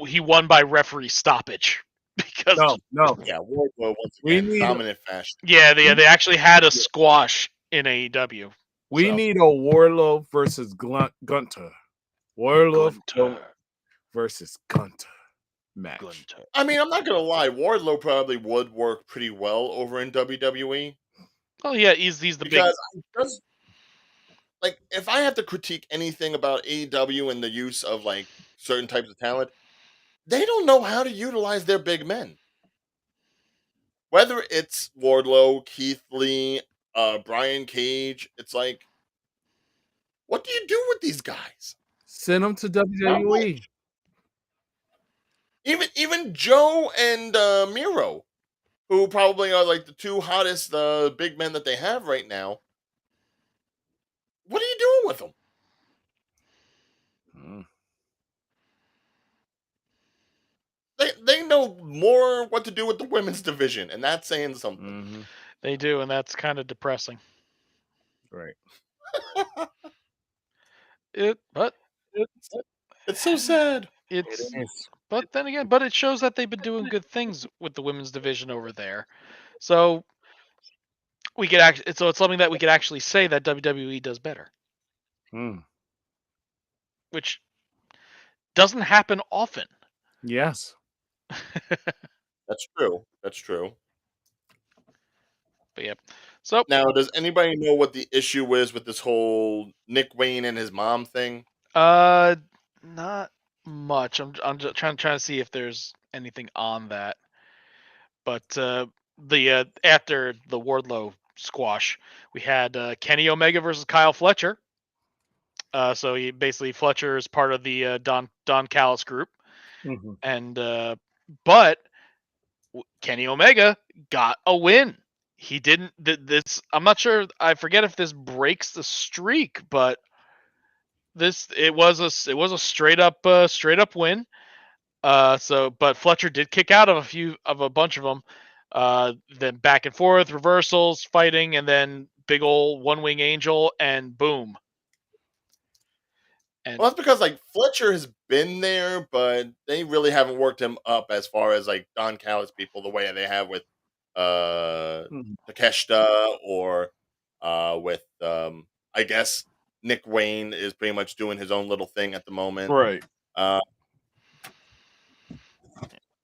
he won by referee stoppage because No. Yeah, Wardlow once We again, need dominant fashion. yeah, we, they actually had a squash in AEW. we So need a Warlow versus Gunter. Warlow Gunter. versus Gunter match. I mean, I'm not gonna lie, Wardlow probably would work pretty well over in WWE Oh yeah, he's the big. because I just like if I have to critique anything about AEW and the use of like certain types of talent, they don't know how to utilize their big men. Whether it's Wardlow, Keith Lee, Brian Cage, it's like, what do you do with these guys? Send them to Not WWE. much. Even Joe and Miro, who probably are like the two hottest big men that they have right now. What are you doing with them? Mm. They know more what to do with the women's division, and that's saying something. Mm-hmm. They do, and that's kind of depressing. Right. But It's so sad. It it's is. but then again, but it shows that they've been doing good things with the women's division over there. So we could actually, so it's something that we could actually say that WWE does better, Mm. which doesn't happen often. Yes. That's true. That's true. But yeah. So Now, does anybody know what the issue is with this whole Nick Wayne and his mom thing? uh not much. I'm just trying to see if there's anything on that. But the after the Wardlow squash, we had Kenny Omega versus Kyle Fletcher. So he basically Fletcher is part of the Don Callis group, Mm-hmm. and but Kenny Omega got a win. He didn't. This I'm not sure. I forget if this breaks the streak, but this it was a straight up win. So but Fletcher did kick out of a bunch of them. Then back and forth, reversals, fighting, and then big old one wing angel, and boom. And Well, that's because like Fletcher has been there, but they really haven't worked him up as far as like Don Callis people the way they have with uh Mhm. Takeshita or with I guess Nick Wayne is pretty much doing his own little thing at the moment. Right. Uh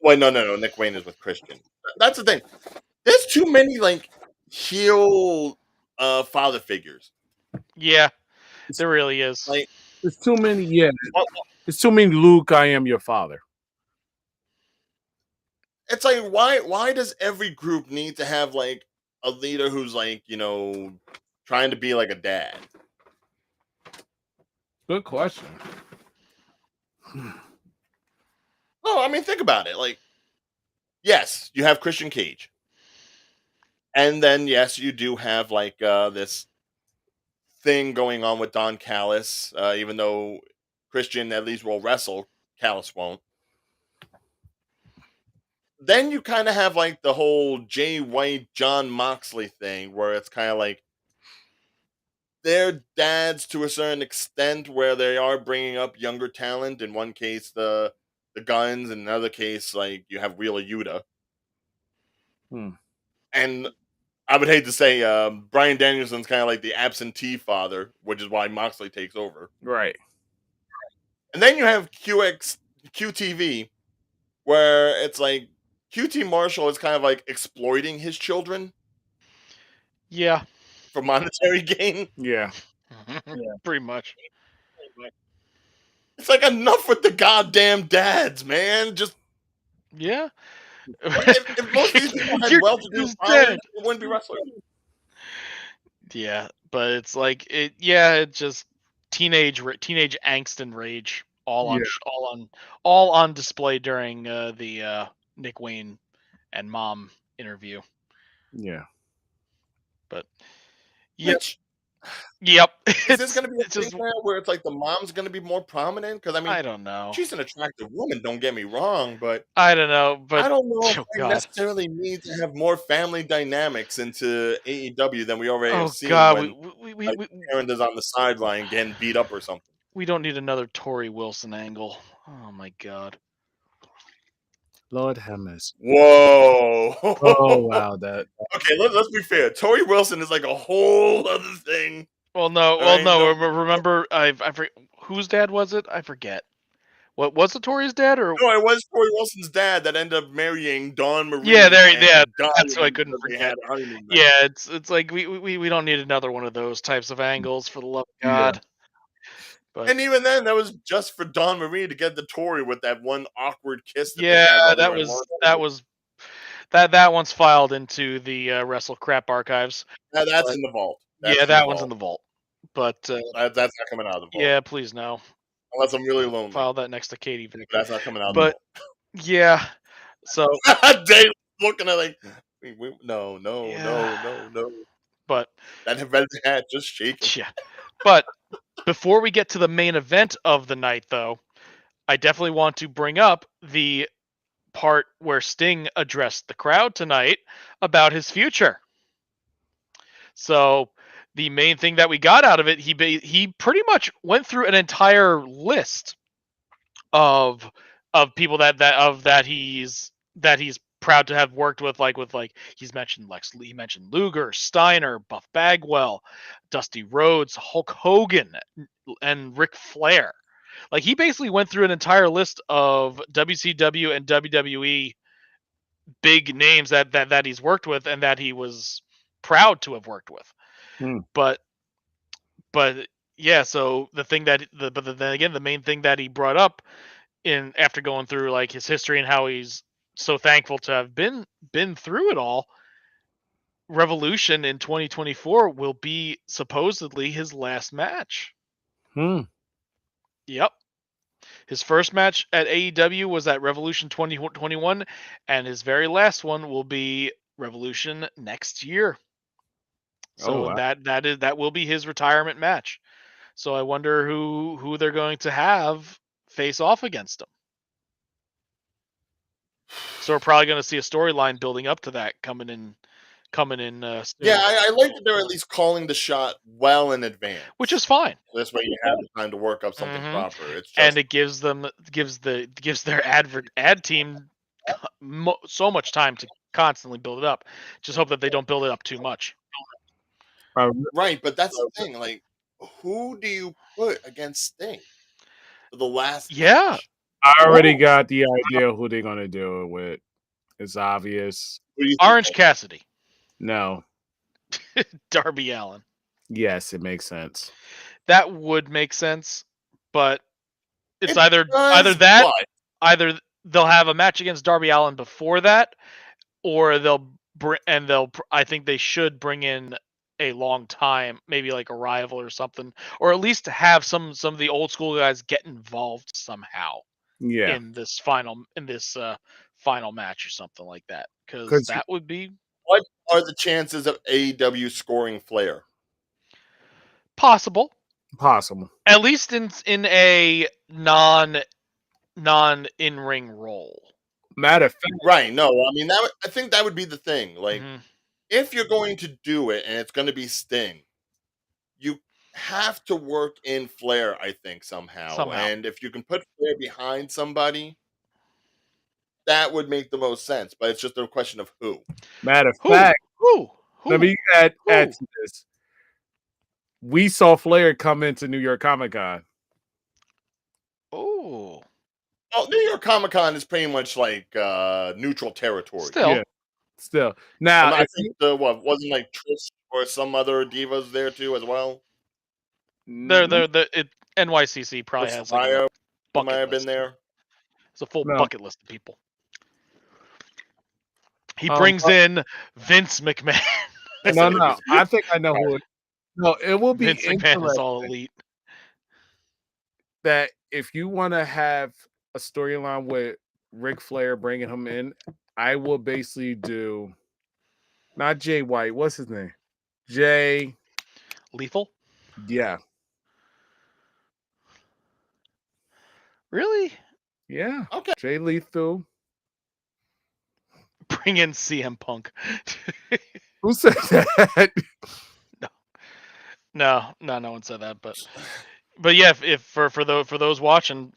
well no, Nick Wayne is with Christian. That's the thing. There's too many like heel father figures. yeah, It's, there really is. Like it's too many. Yeah, what it's too many. Luke, I am your father. it's like why does every group need to have like a leader who's like trying to be like a dad? Good question. No, I mean think about it. Like yes, you have Christian Cage, and then yes, you do have like this thing going on with Don Callis. Even though Christian at least will wrestle, Callis won't. Then you kind of have like the whole Jay White, John Moxley thing, where it's kind of like they're dads to a certain extent where they are bringing up younger talent. In one case, the Guns. In another case, like you have Wheeler Yuta. Hmm. And I would hate to say Brian Danielson's kind of like the absentee father, which is why Moxley takes over. Right. And then you have QTV, where it's like QT Marshall is kind of like exploiting his children Yeah, for monetary gain. Yeah. pretty much. It's like enough with the goddamn dads, man. Just Yeah. if most of these people had Your well-to-do kid fathers, dead. they wouldn't be wrestlers. Yeah, but it's like it. Yeah, it's just teenage angst and rage, Yeah. all on display during the Nick Wayne and mom interview. Yeah. But yep, Which yep. is this going to be It's a thing just now where it's like the mom's going to be more prominent? Because I mean, I don't know. she's an attractive woman. Don't get me wrong, but I don't know, but I don't know if oh we god, necessarily need to have more family dynamics into AEW than we already have oh seen god, when like we Aaron is on the sideline getting beat up or something. we don't need another Tori Wilson angle. Oh my god. Lord have mercy. Whoa. Oh wow, that. Okay, let's be fair. Tori Wilson is like a whole other thing. All Well, right, no. no, Remember, I forget whose dad was it? I forget. What was it? Tori's dad, or no, it was Tori Wilson's dad that ended up marrying Dawn yeah, Marie yeah. and That's dying what I couldn't because they forget. had a honeymoon night. Yeah, it's like we don't need another one of those types of angles for the love of Yeah. God. But And even then, that was just for Dawn Marie to get the Tori with that one awkward kiss that they yeah, had while they that were in was London. that was that one's filed into the Wrestle Crap archives. That's But in the vault. yeah, That's in the that one's in vault. the vault. But That's not coming out of the vault yeah, please no. unless I'm really lonely. File that next to Katie Vick. But that's not coming out of the But yeah, so vault. Dave looking at like, no, no, no, yeah, no, no. but That red hat just shaking. yeah, but before we get to the main event of the night, though, I definitely want to bring up the part where Sting addressed the crowd tonight about his future. So the main thing that we got out of it, he pretty much went through an entire list of people that he's proud to have worked with, like he's mentioned he mentioned Luger, Steiner, Buff Bagwell, Dusty Rhodes, Hulk Hogan, and Ric Flair. Like he basically went through an entire list of WCW and WWE big names that he's worked with and that he was proud to have worked with. Hmm. But yeah, so the thing that then again the main thing that he brought up in after going through like his history and how he's so thankful to have been through it all, Revolution in 2024 will be supposedly his last match. Hmm. Yep. His first match at AEW was at Revolution 2021, and his very last one will be Revolution next year. Oh So wow. that will be his retirement match. So I wonder who they're going to have face off against him. So we're probably going to see a storyline building up to that coming in coming in soon. Yeah, I like that they're at least calling the shot well in advance, which is fine. This way you have the time to work up something Mhm. proper. It's And just it gives their ad team so much time to constantly build it up. Just hope that they don't build it up too much. right, but that's the thing. Like, who do you put against Sting for the last Yeah. match? I already got the idea who they're gonna do it with. It's obvious. Who do you think? Orange Cassidy, No. Darby Allin. Yes, it makes sense. That would make sense, but it's It either does, that, but either they'll have a match against Darby Allin before that, or I think they should bring in a long time, maybe like a rival or something, or at least have some of the old school guys get involved somehow Yeah. in this final match or something like that, because 'Cause that would be what are the chances of AEW scoring Flair? possible, possible. at least in a non in ring role. Matter of fact, Right. No, I mean I think that would be the thing. Like, Mhm. if you're going to do it and it's going to be Sting, you have to work in Flair, I think, somehow. Somehow. And if you can put Flair behind somebody, that would make the most sense. But it's just a question of who. matter of Who? fact, Who? let me Who? add to this. We saw Flair come into New York Comic Con. Oh, Well, New York Comic Con is pretty much like neutral territory. still. Yeah. Still. Now, I if think the what wasn't like Trish or some other divas there too as well. They're no, NYCC probably has like a Soraya might bucket have been list. there. It's a full no. bucket list of people. He brings in Vince McMahon. I said it would be I think I know who it. No, it will be Vince McMahon is all interesting elite. that if you want to have a storyline with Ric Flair bringing him in, I will basically do not Jay White. What's his name? Jay. Lethal? Yeah. Really? Yeah. Okay. Jay Lethal. Bring in CM Punk. Who said that? No one said that, but yeah, if for those watching,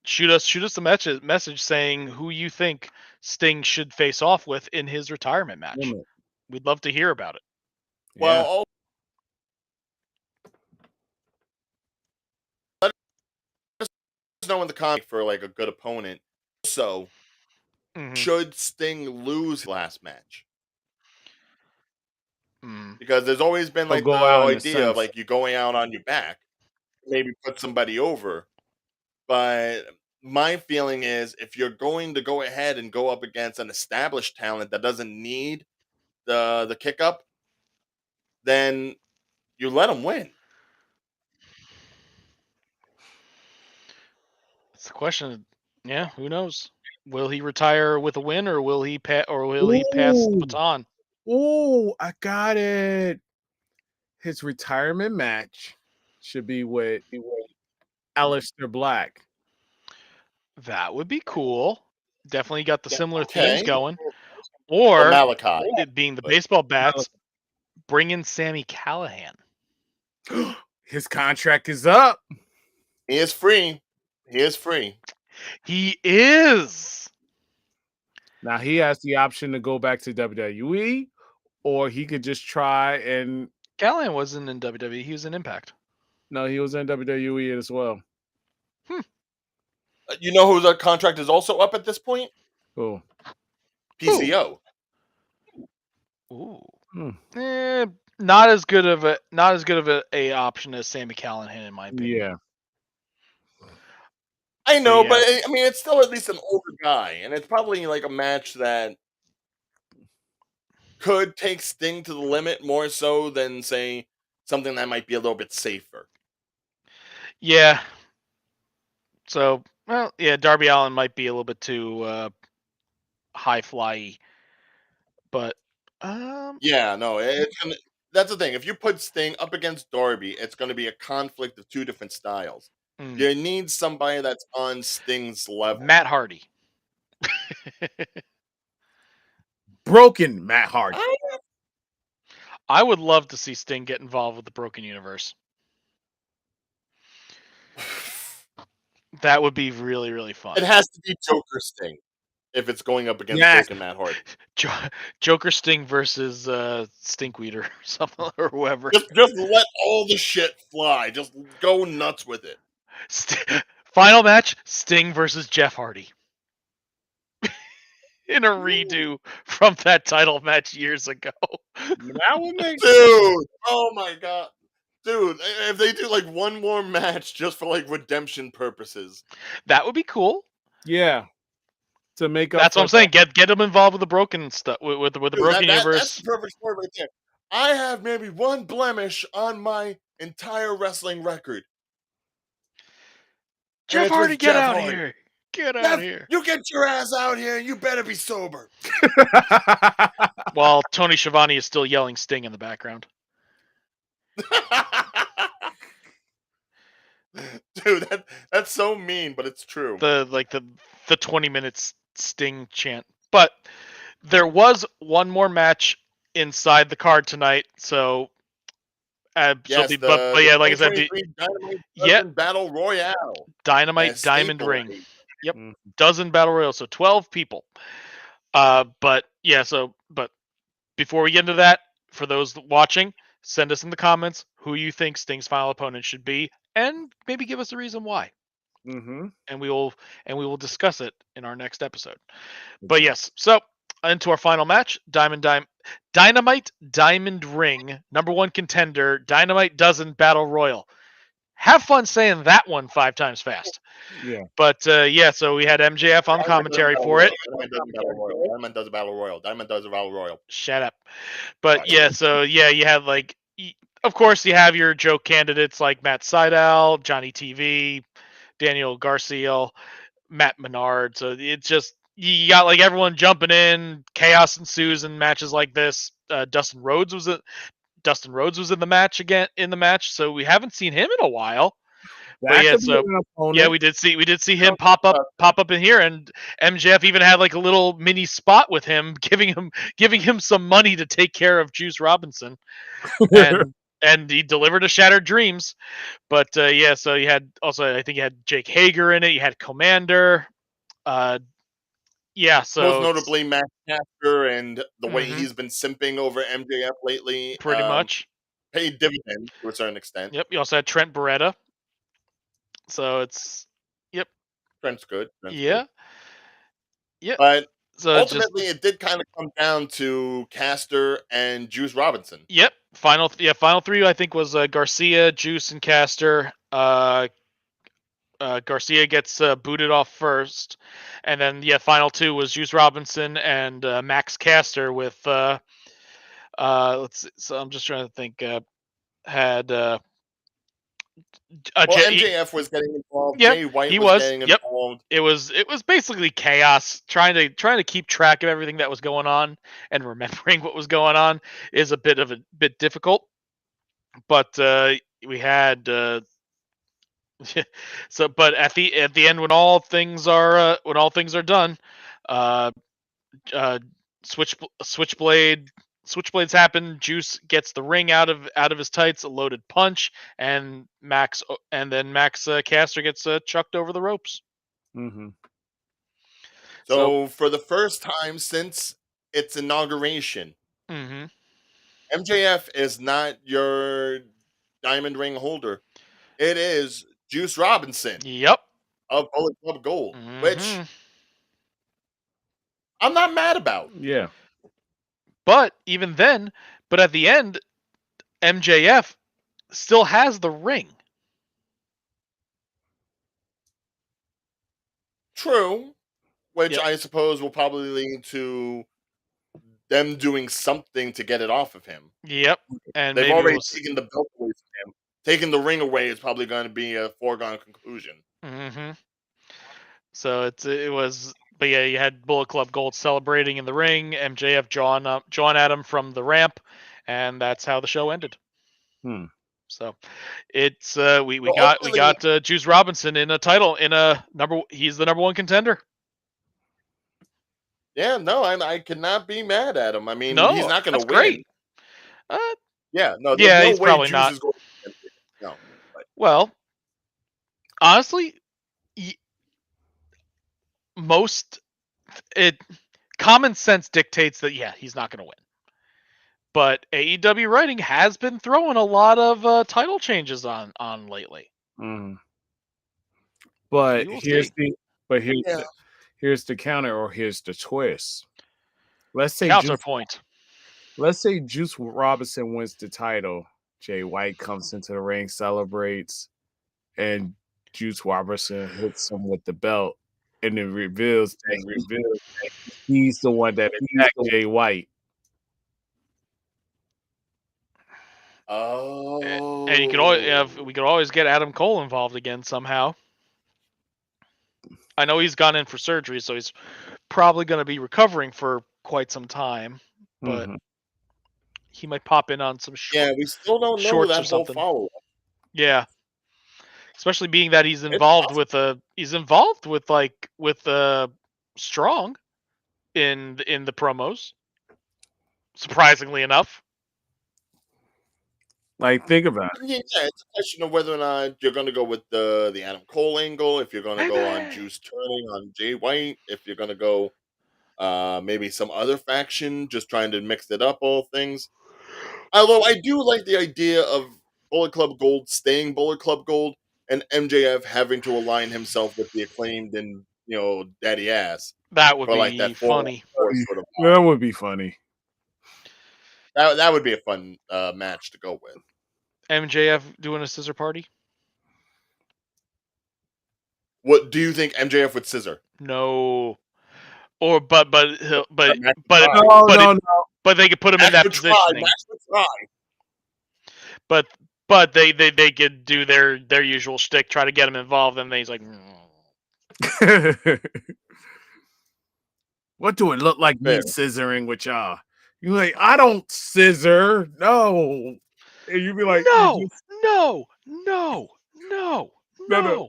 shoot us a message saying who you think Sting should face off with in his retirement match. We'd love to hear about it. Well, let us know in the comments for like a good opponent. So, should Sting lose his last match? Because there's always been He'll like go the out in the idea of sense. like you going out on your back, maybe put somebody over. But my feeling is if you're going to go ahead and go up against an established talent that doesn't need the kick up, then you let him win. It's the question. Yeah, who knows? Will he retire with a win, or will he pass the baton? Oh, I got it. His retirement match should be with Aleister Black. That would be cool. Definitely got the similar Okay. themes going. Or Or Malachi. it being the baseball bats, bring in Sammy Callahan. His contract is up. He is free. He is free. He is. Now he has the option to go back to WWE, or he could just try and. Callahan wasn't in WWE. He was in Impact. No, he was in WWE as well. You know whose contract is also up at this point? Cool. PCO. Ooh. Not as good of a option as Sammy Callahan, in my opinion. Yeah. I know, but I mean, it's still at least an older guy, and it's probably like a match that could take Sting to the limit more so than, say, something that might be a little bit safer. Yeah. So, well, yeah, Darby Allin might be a little bit too high fly, but yeah, no, that's the thing. If you put Sting up against Darby, it's going to be a conflict of two different styles. You need somebody that's on Sting's level. Matt Hardy. Broken Matt Hardy. I would love to see Sting get involved with the Broken Universe. That would be really, really fun. It has to be Joker Sting if it's going up against Yes. Broken Matt Hardy. Joker Sting versus Stinkweeder or something or whoever. Just let all the shit fly. Just go nuts with it. Final match: Sting versus Jeff Hardy in a redo from that title match years ago. That would make Dude, oh my god. Dude, if they do like one more match just for like redemption purposes. That would be cool. Yeah. To make up That's for what I'm saying. Get them involved with the broken stuff, with the Dude, Broken that's Universe. the perfect story right there. I have maybe one blemish on my entire wrestling record. Jeff it's Hardy, with get Jeff out Hardy. here! Get out here! You get your ass out here and you better be sober. While Tony Schiavone is still yelling Sting in the background. Dude, that's so mean, but it's true. The 20 minutes Sting chant. But there was one more match inside the card tonight, so Yes, but yeah, like I said, Dynamite yeah, Battle Royale. Dynamite Diamond Ring. Yep, dozen Battle Royale, so 12 people. But yeah, but before we get into that, for those watching, send us in the comments who you think Sting's final opponent should be, and maybe give us a reason why. Mm-hmm. And we will discuss it in our next episode. But yes, so into our final match, Dynamite Diamond Ring, number 1 contender, Dynamite Dozen Battle Royal. Have fun saying that one 5 times fast. Yeah. But yeah, so we had MJF on commentary for it. Dynamite does a battle royal. Dynamite does a battle royal. Dynamite does a battle royal. Shut up. But yeah, so yeah, you had of course you have your joke candidates like Matt Sydal, Johnny TV, Daniel Garcia, Matt Menard. So it's just you got like everyone jumping in. Chaos ensues in matches like this. Dustin Rhodes was in the match so we haven't seen him in a while. But yeah, so yeah, we did see him pop up in here, and MJF even had like a little mini spot with him, giving him some money to take care of Juice Robinson, and he delivered a Shattered Dreams. But yeah, so you had also, I think you had Jake Hager in it. You had Commander. Yeah, so most notably Matt Caster and the way he's been simping over MJF lately. Pretty much paid dividends to a certain extent. Yep. You also had Trent Beretta. So it's Trent's good. Yeah. But so ultimately, it did kind of come down to Caster and Juice Robinson. Yep. Final 3 I think was Garcia, Juice, and Caster. Garcia gets booted off first, and then final 2 was Juice Robinson and Max Caster with let's see, so I'm just trying to think. Had MJF was getting involved. Yep, Jay White he was getting involved. It was basically chaos. Trying to keep track of everything that was going on and remembering what was going on is a bit difficult. But we had so, but at the end, when all things are done, Switchblades happen. Juice gets the ring out of his tights, a loaded punch, and Max Caster gets chucked over the ropes. Mm-hmm. So for the first time since its inauguration, MJF is not your diamond ring holder. It is Juice Robinson. Yep. Of Bullet Club Gold, which I'm not mad about. Yeah. But even then, at the end, MJF still has the ring. True. Which I suppose will probably lead to them doing something to get it off of him. Yep. And they've already taken the belt away from him. Taking the ring away is probably going to be a foregone conclusion. So it was, but yeah, you had Bullet Club Gold celebrating in the ring, MJF jawing at him from the ramp, and that's how the show ended. So it's we got Juice Robinson in a title he's the number 1 contender. Yeah, no, I cannot be mad at him. I mean, no, he's not going to win. Great. Yeah, no, there's Yeah, no he's way probably Juice not. is going to no. But Well, honestly, y- most it common sense dictates that he's not going to win. But AEW writing has been throwing a lot of title changes on lately. Mm. We But will here's see. the but here's yeah, the here's the counter or here's the twist. Let's say Juice Counterpoint. let's say Juice Robinson wins the title. Jay White comes into the ring, celebrates, and Juice Robinson hits him with the belt, and then reveals that he's the one that attacked Jay White. And you could always, oh, we could always get Adam Cole involved again somehow. I know he's gone in for surgery, so he's probably going to be recovering for quite some time. But Mhm. he might pop in on some yeah, we still don't know shorts or that whole something. follow up. Yeah, especially being that he's It's involved possible. with Strong in the promos. Surprisingly enough. Like, think about it. Yeah, it's a question of whether or not you're going to go with the Adam Cole angle, if you're going to go on Baby! Juice turning on Jay White, if you're going to go maybe some other faction, just trying to mix it up, all things. Although I do like the idea of Bullet Club Gold staying Bullet Club Gold and MJF having to align himself with the Acclaimed and Daddy Ass That would for like be that 4 funny. sort of. That would be funny. That would be a fun match to go with. MJF doing a scissor party? What do you think MJF would scissor? No. Or but he'll- Max would but it, try. No, but it, no, no. but they could put him in Max that would try. positioning. Max would try. But they could do their usual shtick, try to get him involved, and then he's like, What do it look like me Fair. scissoring with y'all? You're like, I don't scissor. No. And you'd be like, you no, just no, no, no, no, no, no.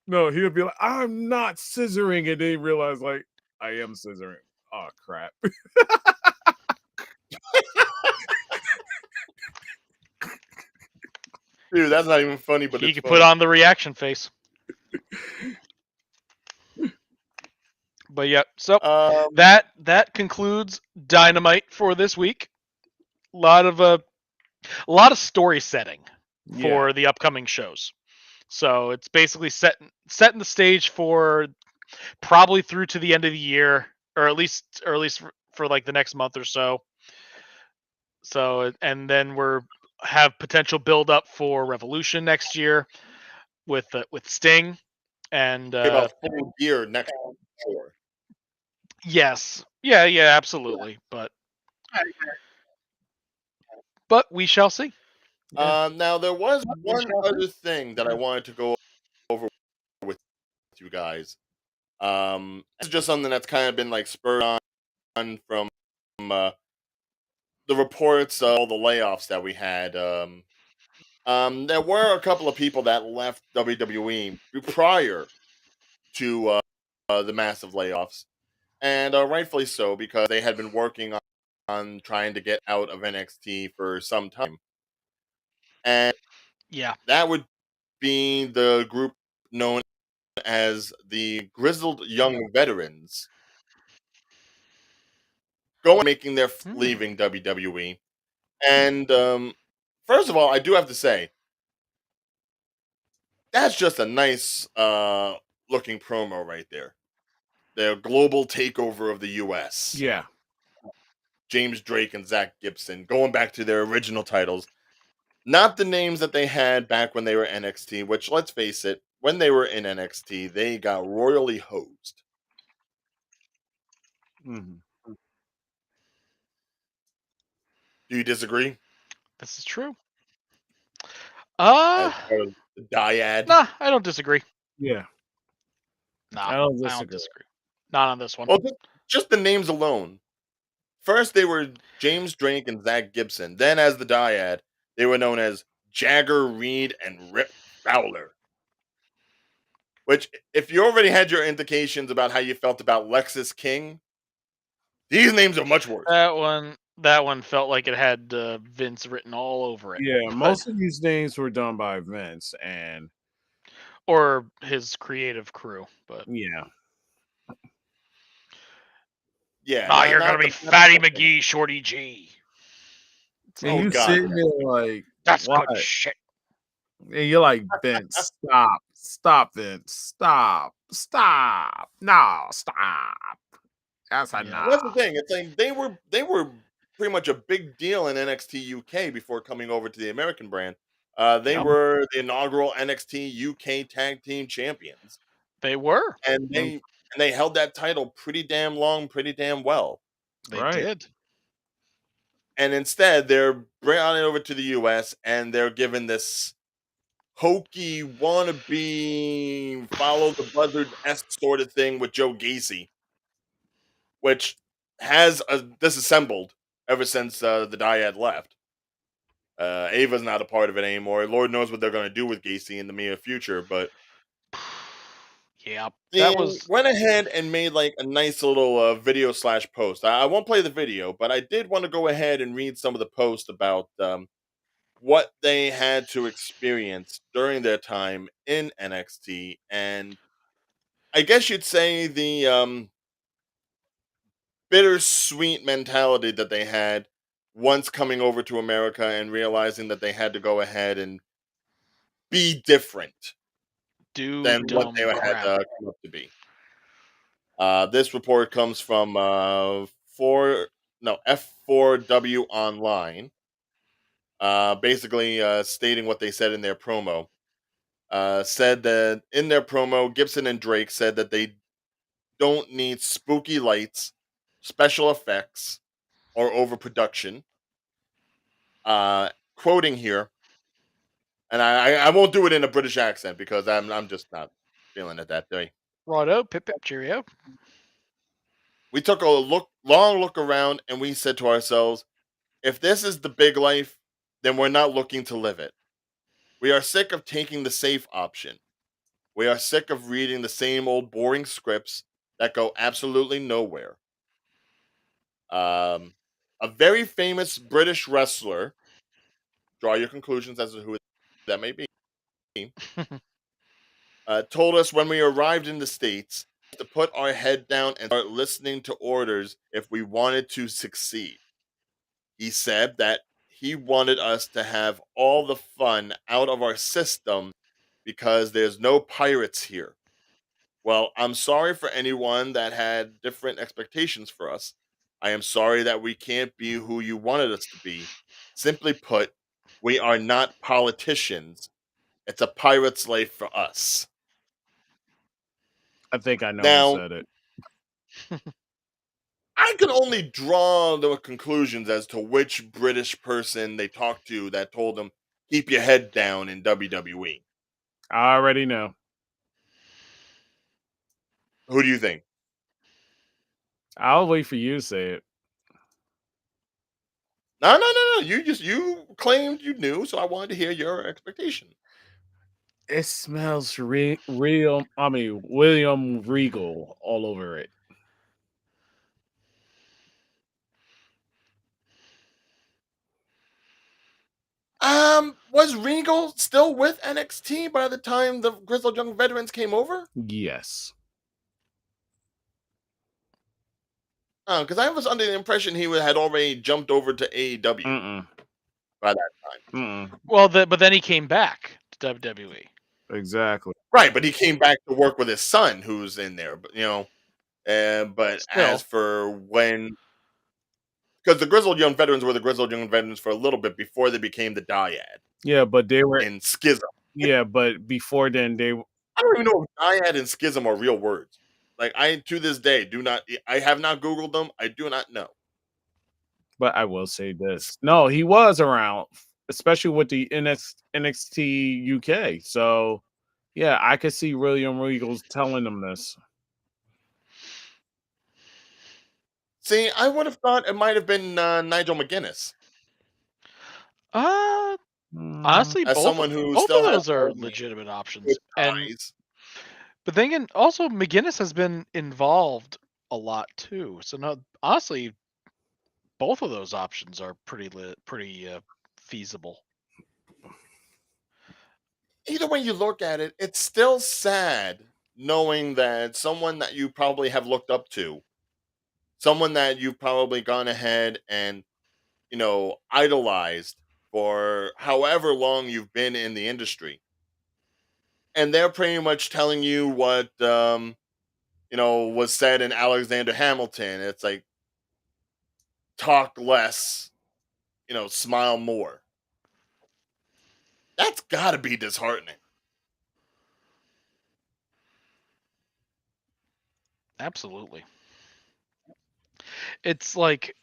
no. He would be like, I'm not scissoring. And then he realized, like, I am scissoring. Oh, crap. Dude, that's not even funny, but He it's could put funny. on the reaction face. But yeah, so Um, that concludes Dynamite for this week. A lot of story setting Yeah. for the upcoming shows. So it's basically setting the stage for probably through to the end of the year, or at least for like the next month or so. So and then we're have potential build up for Revolution next year with Sting and about full year next year. yes, yeah, absolutely. But we shall see. Yeah. Now there was one other thing that I wanted to go over with you guys. It's just something that's kind of been like spurred on from uh, the reports of all the layoffs that we had. There were a couple of people that left WWE prior to the massive layoffs, and rightfully so because they had been working on trying to get out of NXT for some time, and Yeah. that would be the group known as the Grizzled Young Veterans, going making their Hmm. leaving WWE. And first of all, I do have to say that's just a nice looking promo right there. The global takeover of the US. Yeah. James Drake and Zach Gibson going back to their original titles. Not the names that they had back when they were NXT, which let's face it, when they were in NXT, they got royally hosed. Mhm. Do you disagree? This is true. As part of the dyad? Nah, I don't disagree. Yeah. Nah, I don't I don't disagree. disagree. Not on this one. Well, just the names alone. First, they were James Drake and Zach Gibson. Then, as the dyad, they were known as Jagger, Reed, and Rip Fowler. Which, if you already had your indications about how you felt about Lexus King, these names are much worse. That one, That one felt like it had Vince written all over it. Yeah, But most of these names were done by Vince, and or his creative crew. But yeah, Yeah, nah, you're gonna not be not the Fatty best thing. McGee, Shorty G. It's and Oh like you God, sitting there like, that's what? good shit. And you're like, Vince, stop, stop, Vince, stop, no, stop. That's Yeah. well, that's the enough. thing. It's like they were pretty much a big deal in NXT UK before coming over to the American brand. They Yep. were the inaugural NXT UK Tag Team Champions, They were. and they held that title pretty damn long, pretty damn well. They Right. did. And instead, they're brought over to the US, and they're given this hokey wannabe follow the buzzard esque sort of thing with Joe Gacy, which has disassembled ever since the dyad left. Ava's not a part of it anymore. Lord knows what they're going to do with Gacy in the near future, but Yeah. they That was went ahead and made like a nice little video slash post. I won't play the video, but I did want to go ahead and read some of the posts about what they had to experience during their time in NXT, and I guess you'd say the bittersweet mentality that they had once coming over to America and realizing that they had to go ahead and be different do than what they dumb had crap. come up to be. This report comes from F4W Online, basically stating what they said in their promo. Said that in their promo, Gibson and Drake said that they don't need spooky lights, special effects, or overproduction. Quoting here, and I won't do it in a British accent because I'm just not feeling it that day. Righto, pip pip cheerio. We took a long look around, and we said to ourselves, if this is the big life, then we're not looking to live it. We are sick of taking the safe option. We are sick of reading the same old boring scripts that go absolutely nowhere. Um, a very famous British wrestler, draw your conclusions as to who that may be, told us when we arrived in the States to put our head down and start listening to orders if we wanted to succeed. He said that he wanted us to have all the fun out of our system because there's no pirates here. Well, I'm sorry for anyone that had different expectations for us. I am sorry that we can't be who you wanted us to be. Simply put, we are not politicians. It's a pirate's life for us. I think I know who Now, said it. I can only draw the conclusions as to which British person they talked to that told them, keep your head down in WWE. I already know. Who do you think? I'll wait for you to say it. No. You claimed you knew, so I wanted to hear your expectation. It smells real. I mean, William Regal all over it. Was Regal still with NXT by the time the Grizzled Young Veterans came over? Yes. Because I was under the impression he had already jumped over to AEW Mm-mm. by that time. Mm-mm. Well, but then he came back to WWE. Exactly. Right, but he came back to work with his son, who's in there. But but as Still, for when, because the Grizzled Young Veterans were the Grizzled Young Veterans for a little bit before they became the Dyad Yeah, but they were. in Schism. Yeah, but before then, they. I don't even know if Dyad and Schism are real words. Like I to this day do not. I have not Googled them. I do not know. But I will say this: no, he was around, especially with the NXT UK. So, yeah, I could see William Regal telling them this. See, I would have thought it might have been Nigel McGuinness uh, Mm, honestly, as someone who both of still has those are some legitimate good options. And ties. but then again, also McGinnis has been involved a lot too. So no, honestly, both of those options are pretty feasible. Either way you look at it, it's still sad knowing that someone that you probably have looked up to, someone that you've probably gone ahead and, idolized for however long you've been in the industry, and they're pretty much telling you what was said in Alexander Hamilton. It's like, talk less, smile more. That's got to be disheartening. Absolutely. It's like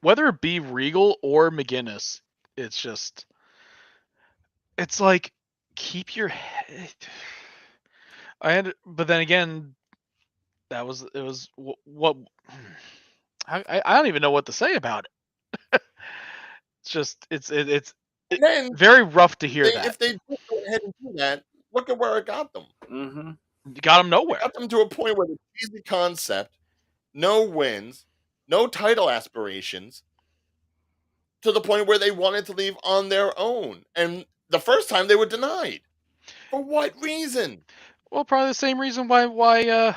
whether it be Regal or McGuinness, it's like keep your head. But then again, it was what I don't even know what to say about it. It's just And then very rough to hear that. if they do go ahead and do that, look at where it got them. Mm-hmm. You got them It nowhere. got them to a point where the cheesy concept, no wins, no title aspirations, to the point where they wanted to leave on their own. And the first time they were denied. For what reason? Well, probably the same reason why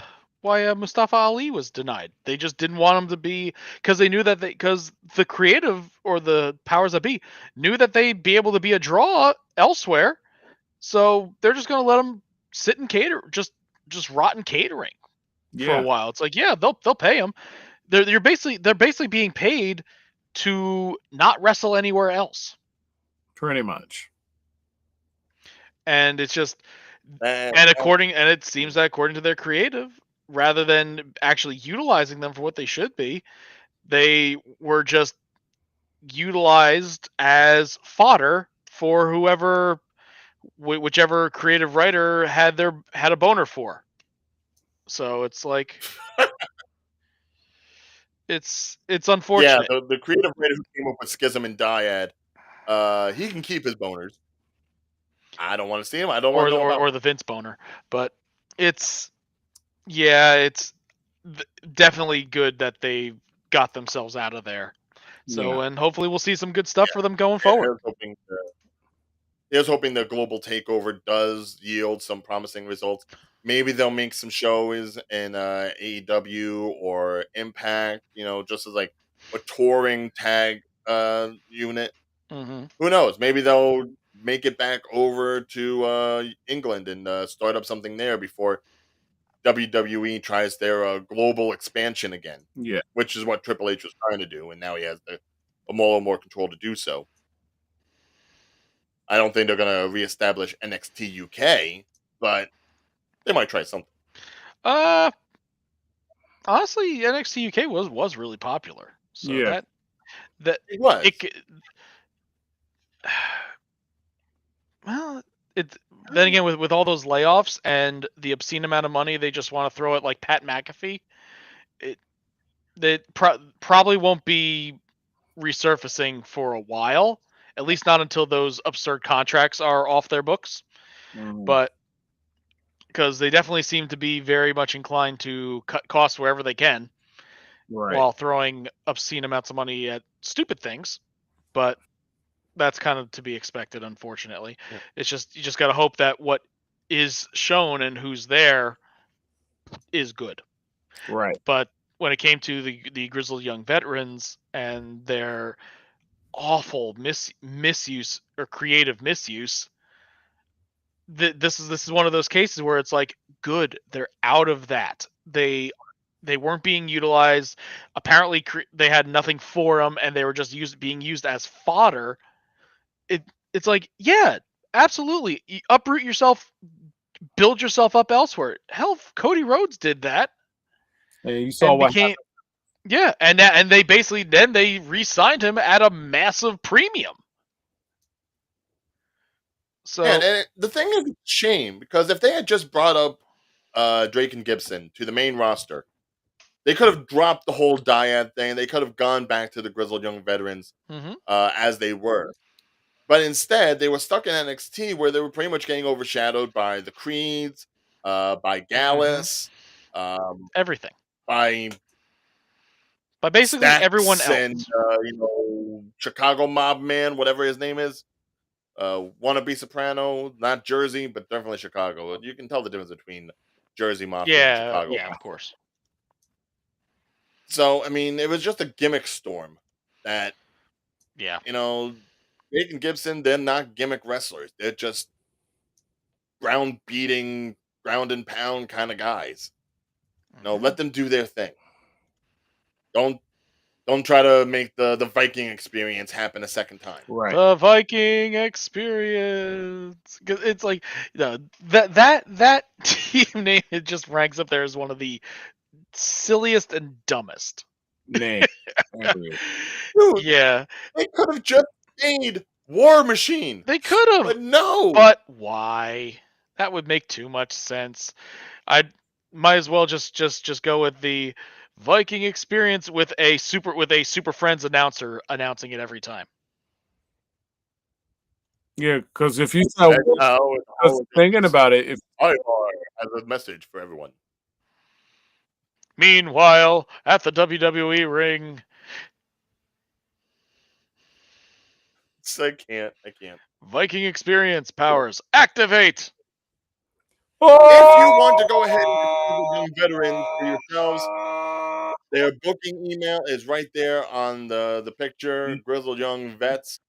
Mustafa Ali was denied. They just didn't want him to be because they knew that because the creative or the powers that be knew that they'd be able to be a draw elsewhere. So they're just going to let him sit and just rot in catering for a Yeah, while. It's like, yeah, they'll pay him. They're basically being paid to not wrestle anywhere else. pretty much. And it's just And, and it seems that according to their creative, rather than actually utilizing them for what they should be, they were just utilized as fodder for whichever creative writer had a boner for. So it's like it's yeah, unfortunate. the creative writer who came up with Schism and Dyad, he can keep his boners. I don't want to see him. I don't want to know about Or him. the Vince boner, but it's yeah, it's definitely good that they got themselves out of there. Yeah, So, and hopefully we'll see some good stuff for them going Yeah, forward. here's hoping the global takeover does yield some promising results. Maybe they'll make some shows in AEW or Impact, just as like a touring tag unit. Mm-hmm. Who knows? Maybe they'll make it back over to England and start up something there before WWE tries their global expansion again, yeah, which is what Triple H was trying to do, and now he has a more control to do so. I don't think they're going to reestablish NXT UK, but they might try something. Uh, honestly, NXT UK was really popular. So yeah, that It was. it well it then again with all those layoffs and the obscene amount of money they just want to throw at like Pat McAfee, it probably won't be resurfacing for a while. At least not until those absurd contracts are off their books. mhm, But because they definitely seem to be very much inclined to cut costs wherever they can right, while throwing obscene amounts of money at stupid things. But that's kind of to be expected, unfortunately. Yeah. It's just you just got to hope that what is shown and who's there is good. right. But when it came to the grizzled young veterans and their awful misuse or creative misuse, this is one of those cases where it's like, good, they're out of that. They weren't being utilized. Apparently, they had nothing for them, and they were just being used as fodder. It's like, yeah, absolutely, uproot yourself, build yourself up elsewhere. Hell, Cody Rhodes did that And you saw and what became yeah, and they basically then they re-signed him at a massive premium. Man, So and the thing is, it's a shame because if they had just brought up Drake and Gibson to the main roster, they could have dropped the whole dyad thing. They could have gone back to the grizzled young veterans mm-hmm, as they were. But instead, they were stuck in NXT where they were pretty much getting overshadowed by the Creeds, by mm-hmm, Gallus, um, everything. by But basically everyone Stacks else. and Chicago Mob Man, whatever his name is. Wannabe Soprano, not Jersey, but definitely Chicago. You can tell the difference between Jersey Mafia and Yeah, Chicago yeah, Mafia. of course. So I mean, it was just a gimmick storm that Yeah. Jake and Gibson, they're not gimmick wrestlers. They're just ground beating, ground and pound kind of guys. Let them do their thing. Don't don't try to make the Viking experience happen a second time. Right. The Viking experience. 'Cause it's like that team name, it just ranks up there as one of the silliest and dumbest. Name. Period. Dude, Yeah, they could have just made War Machine, they could have, but no. but why? That would make too much sense. I might as well just go with the Viking experience with a Super Friends announcer announcing it every time. Yeah, because if you said, And now it's because thinking about it, if I as a message for everyone. Meanwhile, at the WWE ring, I can't. Viking experience powers activate. If you want to go ahead and discover young veterans for yourselves, their booking email is right there on the picture, Grizzled Young Vets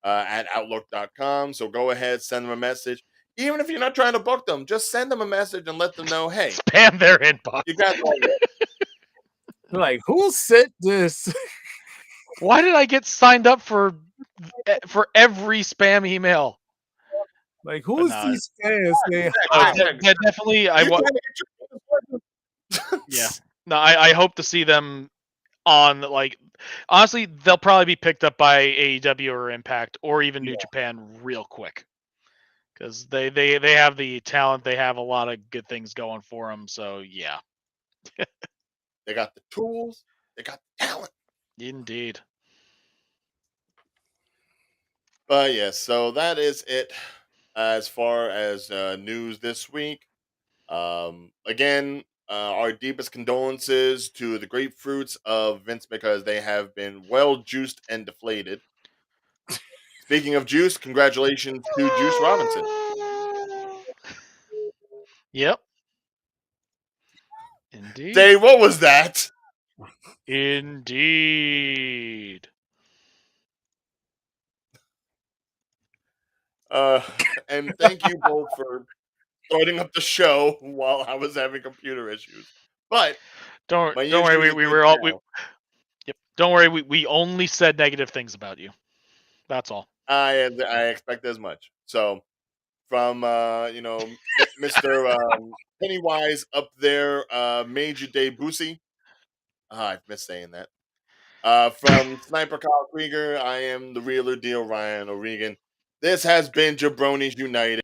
at Outlook.com. So go ahead, send them a message. Even if you're not trying to book them, just send them a message and let them know, hey, Spam their inbox. you guys are ready. like, who sent this? Why did I get signed up for every spam email? Like, who's no, these fans saying Oh, hi? definitely. You're trying to get your Yeah. No, I hope to see them on, like, honestly, they'll probably be picked up by AEW or Impact or even New Japan real quick, because they have the talent, they have a lot of good things going for them. So yeah, They got the tools, they got the talent. indeed. But yes, so that is it as far as news this week. Again, our deepest condolences to the grapefruits of Vince because they have been well juiced and deflated. Speaking of juice, congratulations to Juice Robinson. Yep. Indeed. Dave, what was that? Indeed. And thank you both for starting up the show while I was having computer issues. But Don't my worry. issues We are were good all now. Yep. Don't worry. We only said negative things about you. That's all. I expect as much. So from Mr. Pennywise up there, Major Debussy. I've missed saying that. From Sniper Kyle Krieger, I am the realer deal Ryan O'Regan. This has been Jabronis United.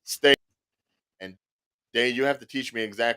Stay and Dave, you have to teach me exactly